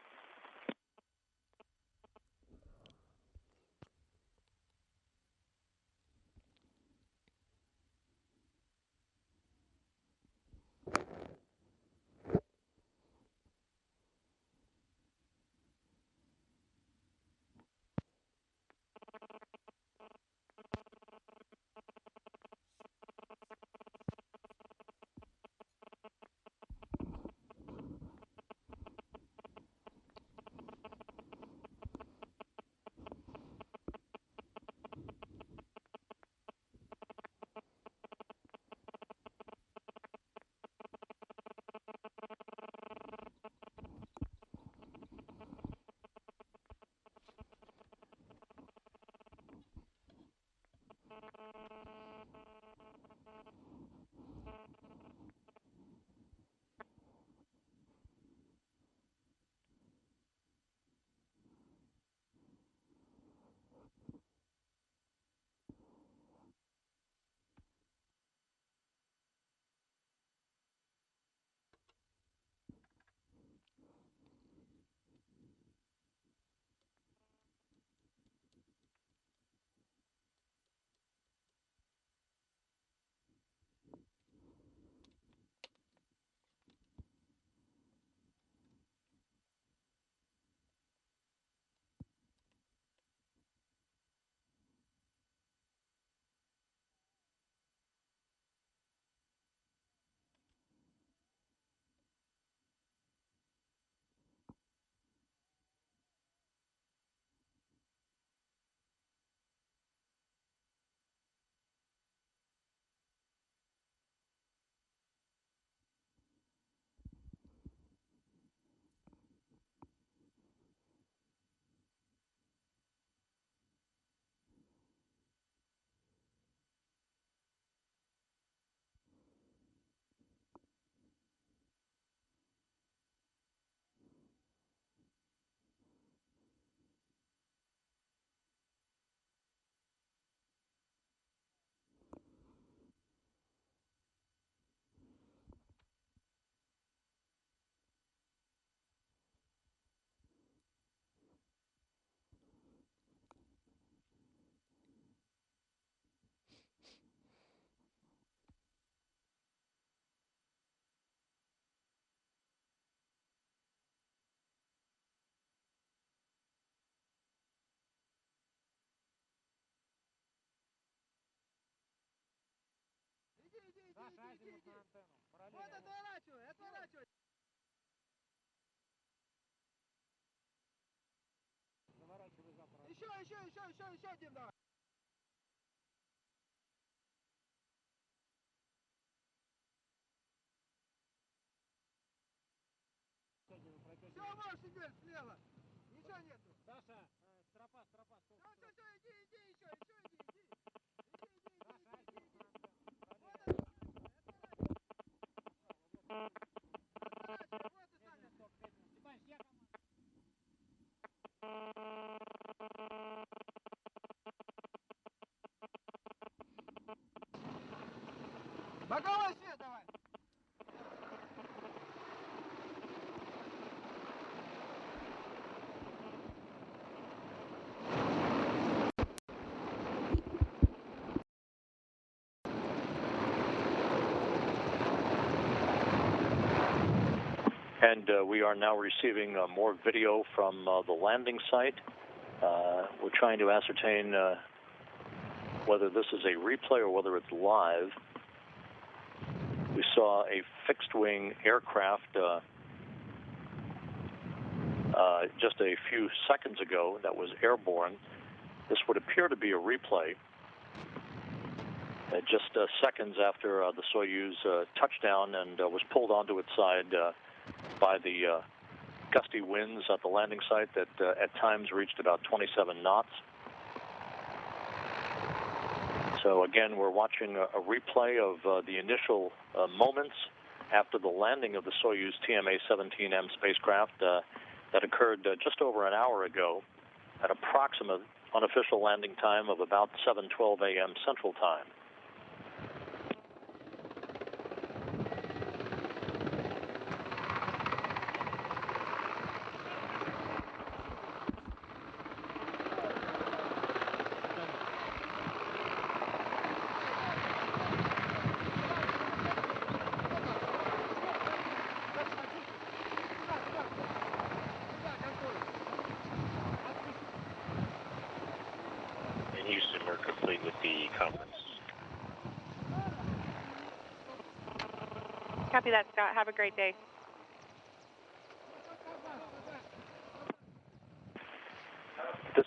Еще, Дим, давай. Все, можешь теперь слева. Ничего нету. Саша, стропа. Все, иди еще, иди. Боковой свет давай. And we are now receiving more video from the landing site. We're trying to ascertain whether this is a replay or whether it's live. We saw a fixed-wing aircraft just a few seconds ago that was airborne. This would appear to be a replay. Just seconds after the Soyuz touched down and was pulled onto its side by the gusty winds at the landing site that at times reached about 27 knots. So again, we're watching a replay of the initial moments after the landing of the Soyuz TMA-17M spacecraft that occurred just over an hour ago at approximate unofficial landing time of about 7:12 a.m. Central Time. Copy that, Scott. Have a great day. This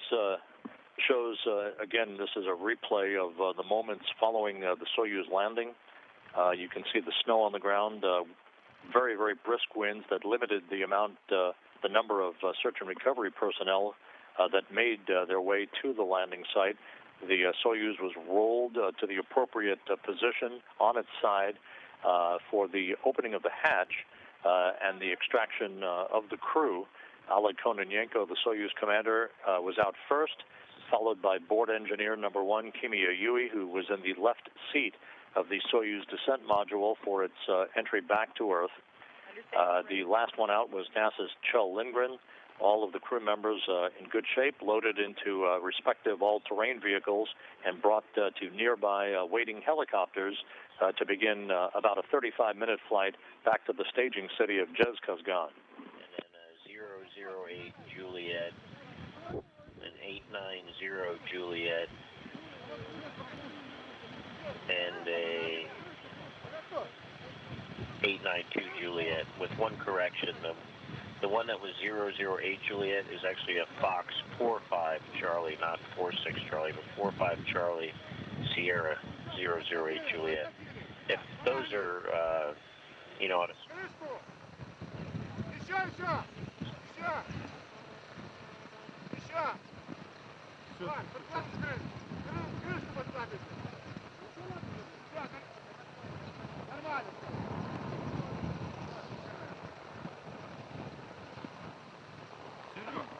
shows, again, this is a replay of the moments following the Soyuz landing. You can see the snow on the ground, very, very brisk winds that limited the number of search and recovery personnel that made their way to the landing site. The Soyuz was rolled to the appropriate position on its side for the opening of the hatch and the extraction of the crew. Oleg Kononenko, the Soyuz commander, was out first, followed by board engineer number 1, Kimiya Yui, who was in the left seat of the Soyuz descent module for its entry back to Earth. The last one out was NASA's Kjell Lindgren. All of the crew members in good shape, loaded into respective all-terrain vehicles and brought to nearby waiting helicopters to begin about a 35-minute flight back to the staging city of Dzhezkazgan. And then 008 Juliet, and 890 Juliet, and a 892 Juliet, with one correction. The one that was 008 Juliet is actually a Fox 45 Charlie, not 46 Charlie, but 45 Charlie Sierra 008 Juliet. If those are, you know,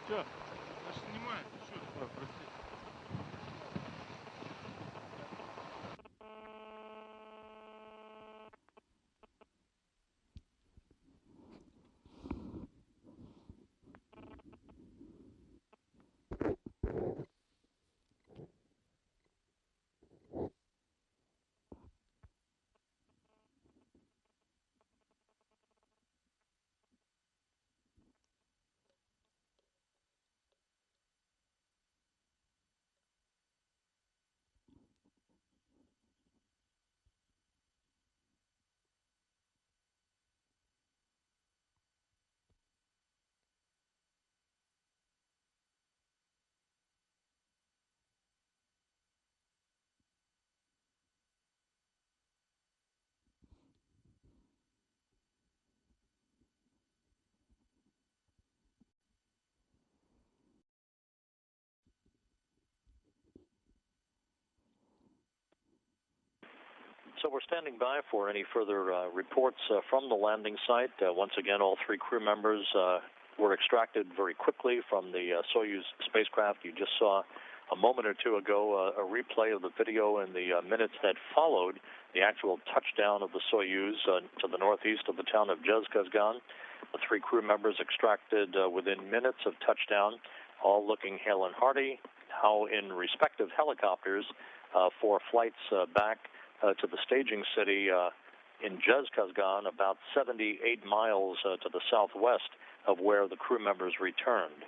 Все, я же снимаю, еще, прости. So we're standing by for any further reports from the landing site. Once again, all three crew members were extracted very quickly from the Soyuz spacecraft. You just saw a moment or two ago a replay of the video in the minutes that followed the actual touchdown of the Soyuz to the northeast of the town of Dzhezkazgan. The three crew members extracted within minutes of touchdown, all looking hale and hearty, now in respective helicopters for flights back to the staging city in Dzhezkazgan, about 78 miles to the southwest of where the crew members returned.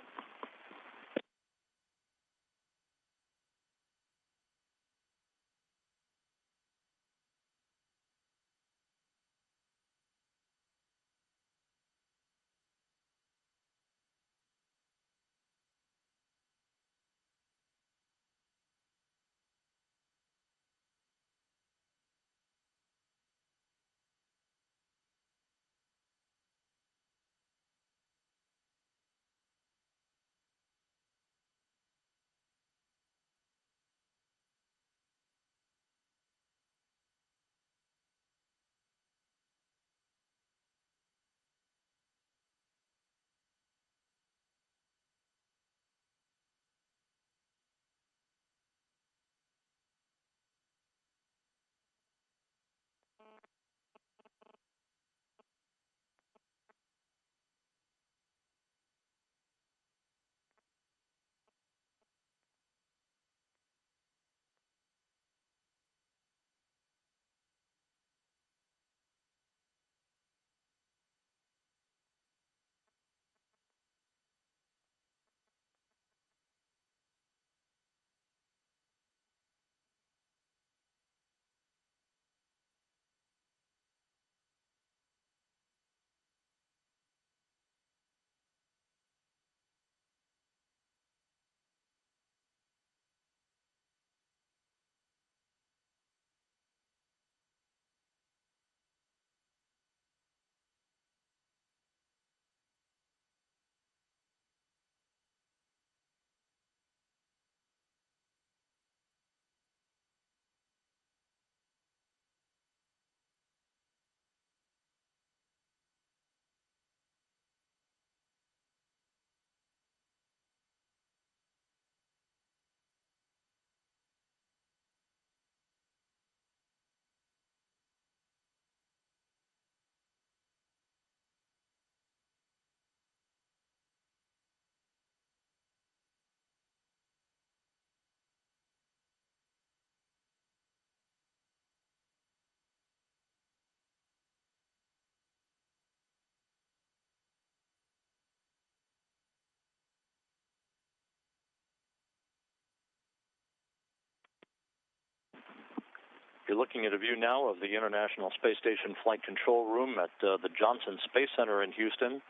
You're looking at a view now of the International Space Station Flight Control Room at the Johnson Space Center in Houston.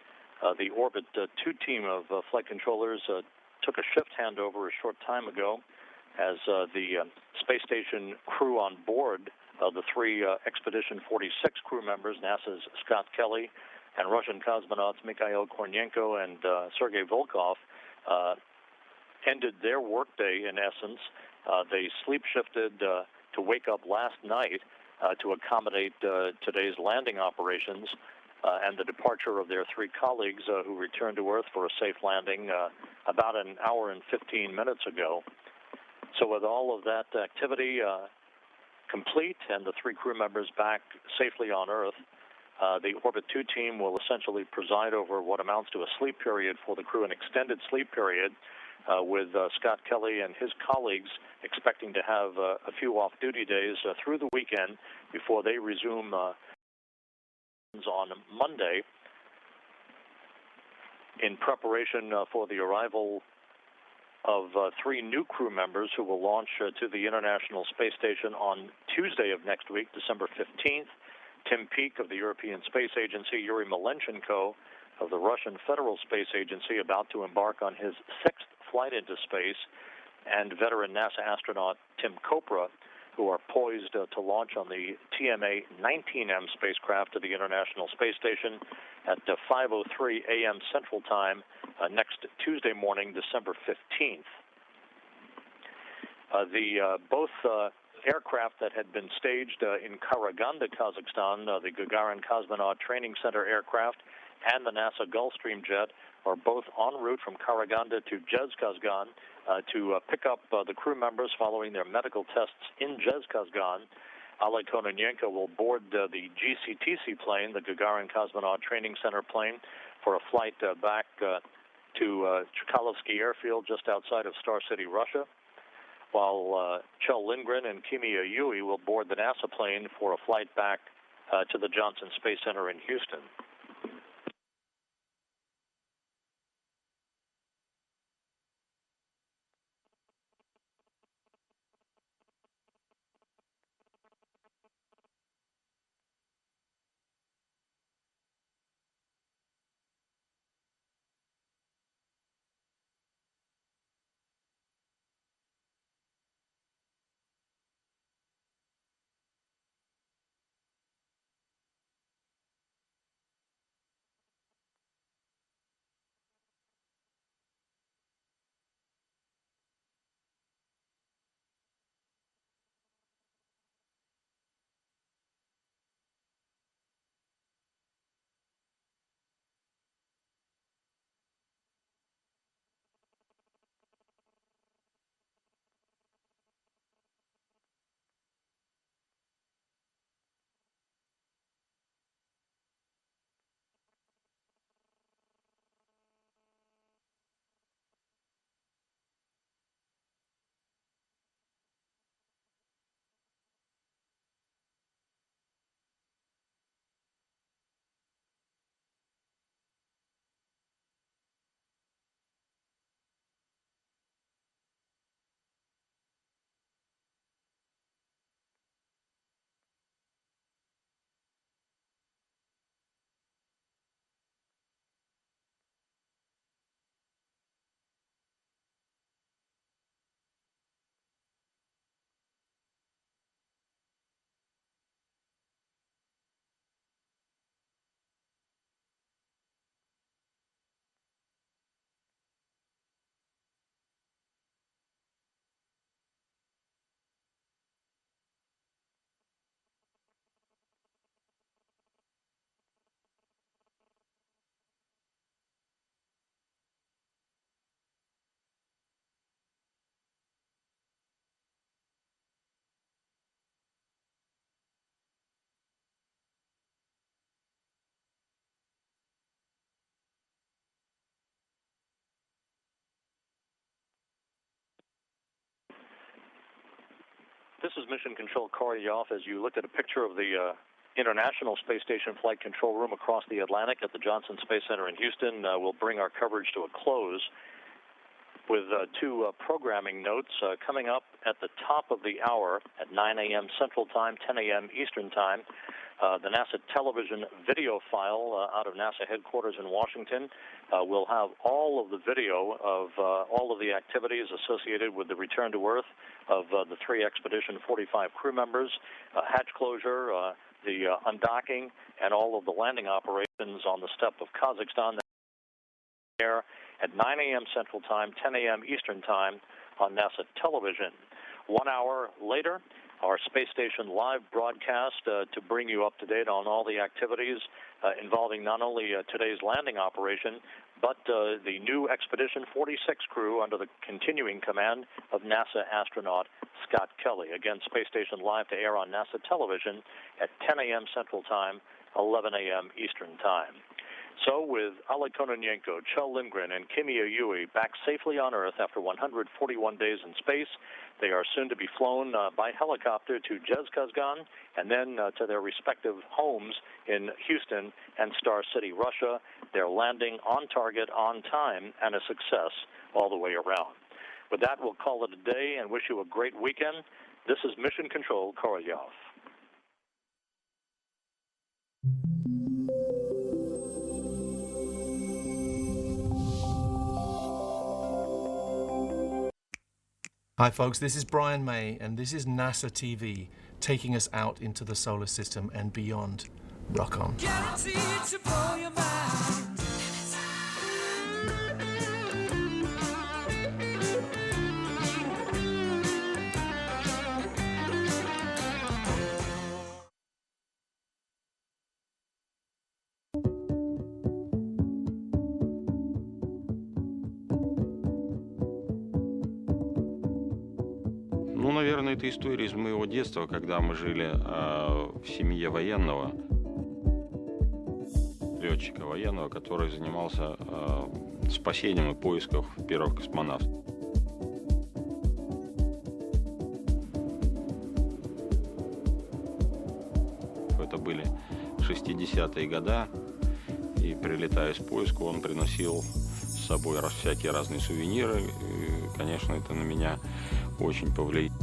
The Orbit 2 team of flight controllers took a shift handover a short time ago as the space station crew on board, the three Expedition 46 crew members, NASA's Scott Kelly, and Russian cosmonauts Mikhail Kornienko and Sergei Volkov, ended their workday in essence. They sleep shifted to wake up last night to accommodate today's landing operations and the departure of their three colleagues who returned to Earth for a safe landing about an hour and 15 minutes ago. So with all of that activity complete and the three crew members back safely on Earth, the Orbit 2 team will essentially preside over what amounts to a sleep period for the crew, an extended sleep period, with Scott Kelly and his colleagues expecting to have a few off-duty days through the weekend before they resume on Monday in preparation for the arrival of three new crew members who will launch to the International Space Station on Tuesday of next week, December 15th. Tim Peake of the European Space Agency, Yuri Malenchenko of the Russian Federal Space Agency, about to embark on his sixth flight into space, and veteran NASA astronaut Tim Kopra, who are poised to launch on the TMA-19M spacecraft to the International Space Station at 5:03 a.m. Central Time next Tuesday morning, December 15th. Both aircraft that had been staged in Karaganda, Kazakhstan, the Gagarin Cosmonaut Training Center aircraft and the NASA Gulfstream jet are both en route from Karaganda to Dzhezkazgan to pick up the crew members following their medical tests in Dzhezkazgan. Oleg Kononenko will board the GCTC plane, the Gagarin Cosmonaut Training Center plane, for a flight back to Chkalovsky Airfield just outside of Star City, Russia, while Kjell Lindgren and Kimia Yui will board the NASA plane for a flight back to the Johnson Space Center in Houston. This is Mission Control Korolyov as you look at a picture of the International Space Station Flight Control Room across the Atlantic at the Johnson Space Center in Houston. We'll bring our coverage to a close with two programming notes coming up at the top of the hour at 9 a.m. Central Time, 10 a.m. Eastern Time. The NASA television video file out of NASA headquarters in Washington will have all of the video of all of the activities associated with the return to Earth of the three Expedition 45 crew members, hatch closure, the undocking, and all of the landing operations on the steppe of Kazakhstan. Air at 9 a.m. Central Time, 10 a.m. Eastern Time on NASA television. 1 hour later, our space station live broadcast to bring you up to date on all the activities involving not only today's landing operation, but the new Expedition 46 crew under the continuing command of NASA astronaut Scott Kelly. Again, space station live to air on NASA television at 10 a.m. Central Time, 11 a.m. Eastern Time. So with Oleg Kononenko, Kjell Lindgren, and Kimia Yui back safely on Earth after 141 days in space, they are soon to be flown by helicopter to Dzhezkazgan and then to their respective homes in Houston and Star City, Russia. They're landing on target, on time, and a success all the way around. With that, we'll call it a day and wish you a great weekend. This is Mission Control Korolyov. Hi folks, this is Brian May and this is NASA TV, taking us out into the solar system and beyond. Rock on. Guaranteed to blow your mind. наверное, это история из моего детства, когда мы жили в семье военного, летчика военного, который занимался спасением и поиском первых космонавтов. Это были 60-е годы, и прилетая с поиска, он приносил с собой всякие разные сувениры, и, конечно, это на меня очень повлияло.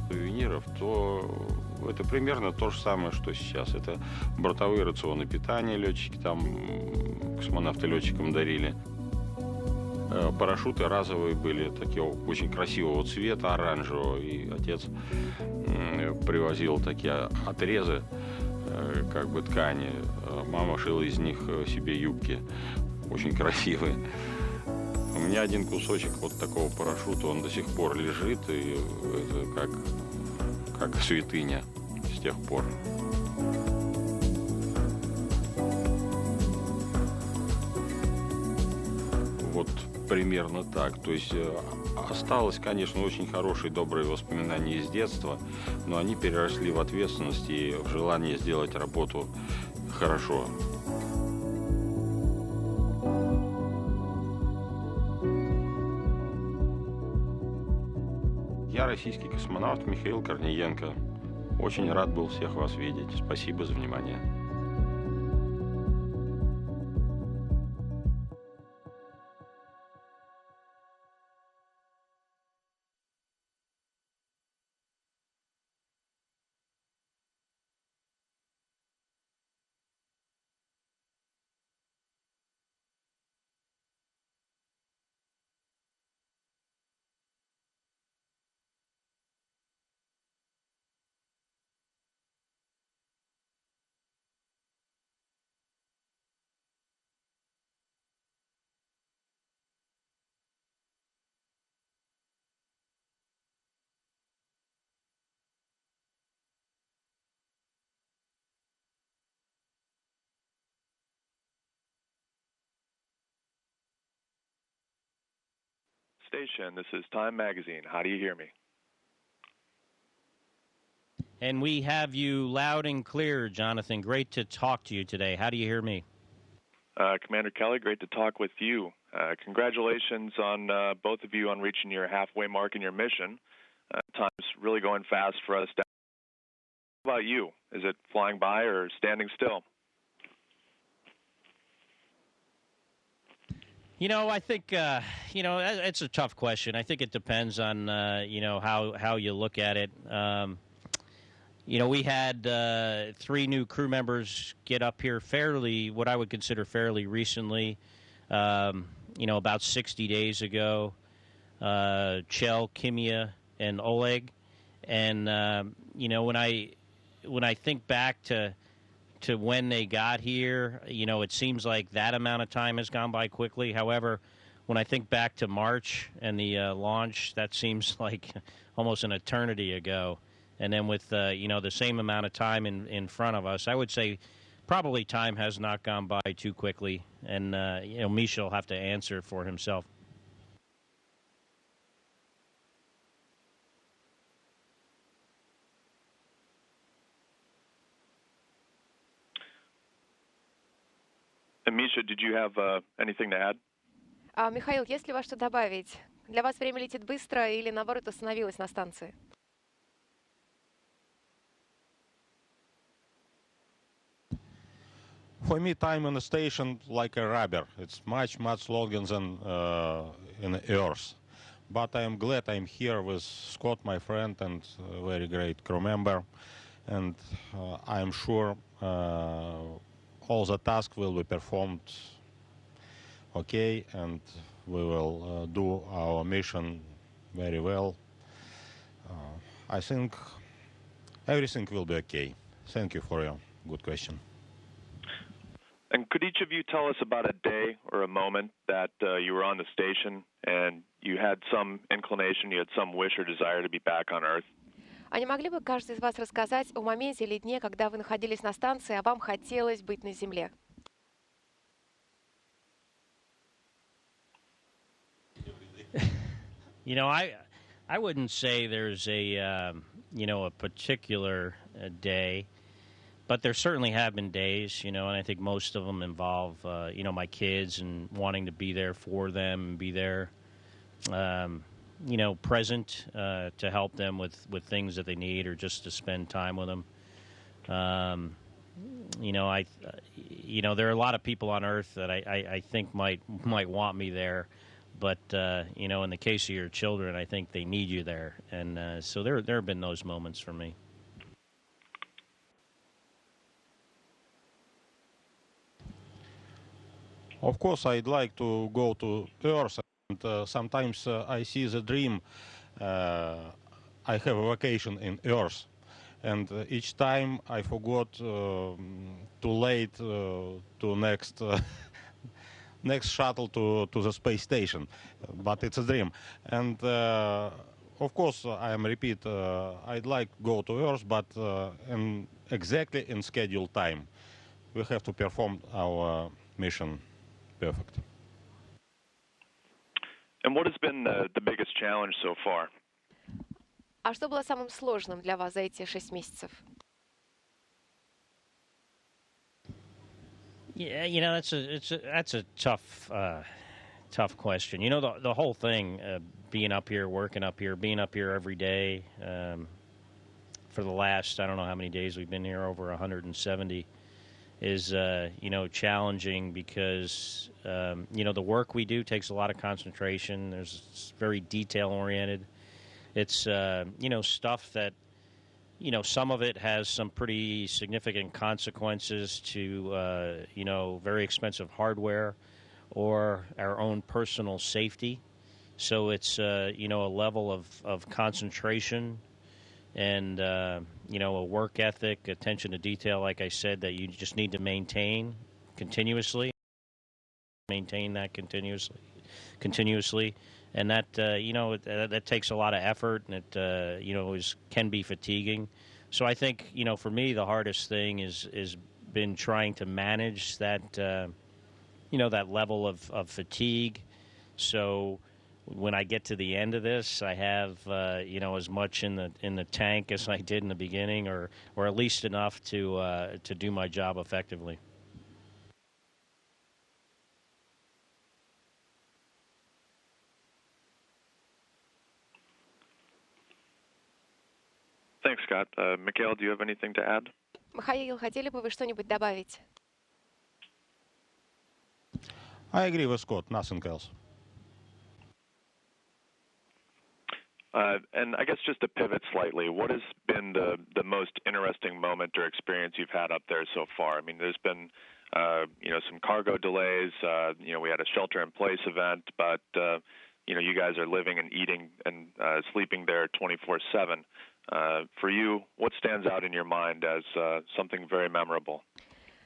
Сувениров, то это примерно то же самое, что сейчас. Это бортовые рационы питания летчики, там космонавты летчикам дарили. Парашюты разовые были, такие очень красивого цвета, оранжевого, и отец привозил такие отрезы, как бы ткани. Мама шила из них себе юбки, очень красивые. У меня один кусочек вот такого парашюта, он до сих пор лежит, и это как святыня с тех пор. Вот примерно так. То есть осталось, конечно, очень хорошие, добрые воспоминания из детства, но они переросли в ответственность и в желание сделать работу хорошо. Я российский космонавт Михаил Корниенко. Очень рад был всех вас видеть. Спасибо за внимание. Station, this is Time Magazine. How do you hear me? And we have you loud and clear, Jonathan. Great to talk to you today. How do you hear me? Commander Kelly, great to talk with you. Congratulations on both of you on reaching your halfway mark in your mission. Time's really going fast for us. How about you? Is it flying by or standing still? You know, I think, it's a tough question. I think it depends on, how you look at it. We had 3 new crew members get up here what I would consider fairly recently, about 60 days ago, Chel, Kimia, and Oleg. And, when I think back to when they got here, it seems like that amount of time has gone by quickly. However, when I think back to March and the launch, that seems like almost an eternity ago. And then with, the same amount of time in front of us, I would say probably time has not gone by too quickly. And, Misha will have to answer for himself. And Misha, did you have anything to add? Михаил, есть ли у вас что добавить? Для вас время летит быстро или, наоборот, остановилось на станции? For me, time on the station like a rubber. It's much longer than in Earth. But I am glad I'm here with Scott, my friend, and a very great crew member. And I am sure all the tasks will be performed okay, and we will do our mission very well. I think everything will be okay. Thank you for your good question. And could each of you tell us about a day or a moment that you were on the station and you had some inclination, you had some wish or desire to be back on Earth? А не могли бы каждый из вас рассказать о моменте или дне, когда вы находились на станции, а вам хотелось быть на Земле? I wouldn't say there's a a particular day, but there certainly have been days, and I think most of them involve my kids and wanting to be there for them and be there, present to help them with things that they need or just to spend time with them. There are a lot of people on Earth that I think might want me there, but in the case of your children, I think they need you there, and so there have been those moments for me. Of course, I'd like to go to Earth, and sometimes I see the dream. I have a vacation in Earth, and each time I forgot too late to next shuttle to the space station, but it's a dream. And of course, I am repeat. I'd like to go to Earth, but exactly in scheduled time. We have to perform our mission perfect. And what has been the biggest challenge so far? А что было самым сложным для вас за эти 6 месяцев? Yeah, that's a tough question. The whole thing, being up here, working up here, being up here every day for the last, I don't know how many days we've been here, over 170, is challenging because the work we do takes a lot of concentration. It's very detail oriented. It's stuff that some of it has some pretty significant consequences to very expensive hardware or our own personal safety. So it's a level of concentration and a work ethic, attention to detail, like I said, that you just need to maintain continuously. Maintain that continuously, and that that takes a lot of effort, and it can be fatiguing. So I think for me the hardest thing is been trying to manage that that level of fatigue. So when I get to the end of this, I have as much in the tank as I did in the beginning, or at least enough to do my job effectively. Thanks, Scott. Mikhail, do you have anything to add? Михаил, хотели бы вы что-нибудь добавить? I agree with Scott. Nothing else. And I guess just to pivot slightly, what has been the most interesting moment or experience you've had up there so far? I mean, there's been some cargo delays. We had a shelter-in-place event, but you guys are living and eating and sleeping there 24/7. For you, what stands out in your mind as something very memorable?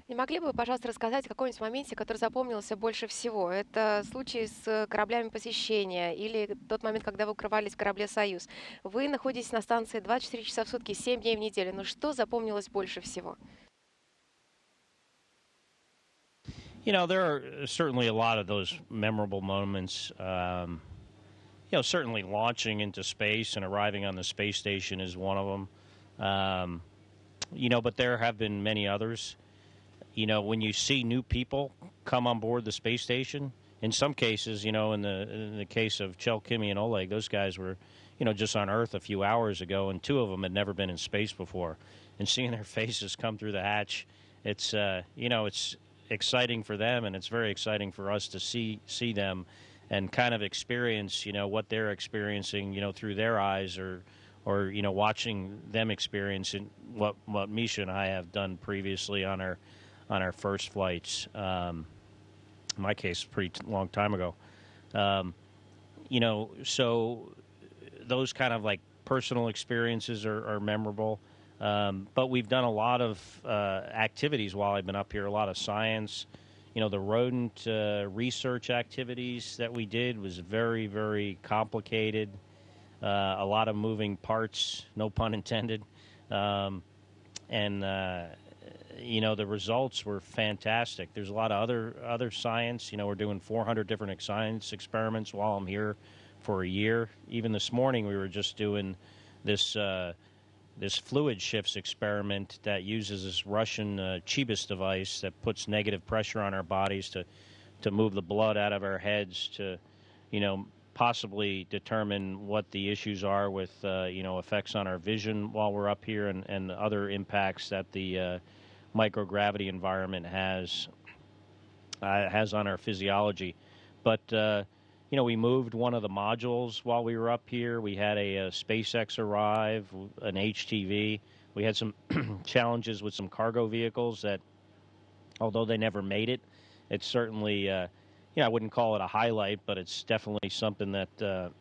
Не могли бы вы, пожалуйста, рассказать о каком-нибудь моменте, который запомнился больше всего? Это случай с кораблями посещения или тот момент, когда вы укрывались в корабле «Союз». Вы находитесь на станции 24 часа в сутки, 7 дней в неделю. Но что запомнилось больше всего? There are certainly a lot of those memorable moments. Certainly launching into space and arriving on the space station is one of them. But there have been many others. When you see new people come on board the space station, in some cases, in the case of Chel, Kimmy, and Oleg, those guys were, just on Earth a few hours ago, and two of them had never been in space before. And seeing their faces come through the hatch, it's, it's exciting for them, and it's very exciting for us to see them and kind of experience, what they're experiencing, through their eyes, or watching them experience what Misha and I have done previously on our first flights. In my case, a pretty long time ago. So those kind of like personal experiences are memorable. But we've done a lot of activities while I've been up here, a lot of science. The rodent research activities that we did was very, very complicated. A lot of moving parts, no pun intended. The results were fantastic. There's a lot of other science. We're doing 400 different science experiments while I'm here for a year. Even this morning, we were just doing this this fluid shifts experiment that uses this Russian Chibis device that puts negative pressure on our bodies to move the blood out of our heads to, possibly determine what the issues are with, effects on our vision while we're up here and other impacts that the microgravity environment has on our physiology. But, we moved one of the modules while we were up here. We had a SpaceX arrive, an HTV. We had some challenges with some cargo vehicles that, although they never made it, it's certainly, I wouldn't call it a highlight, but it's definitely something that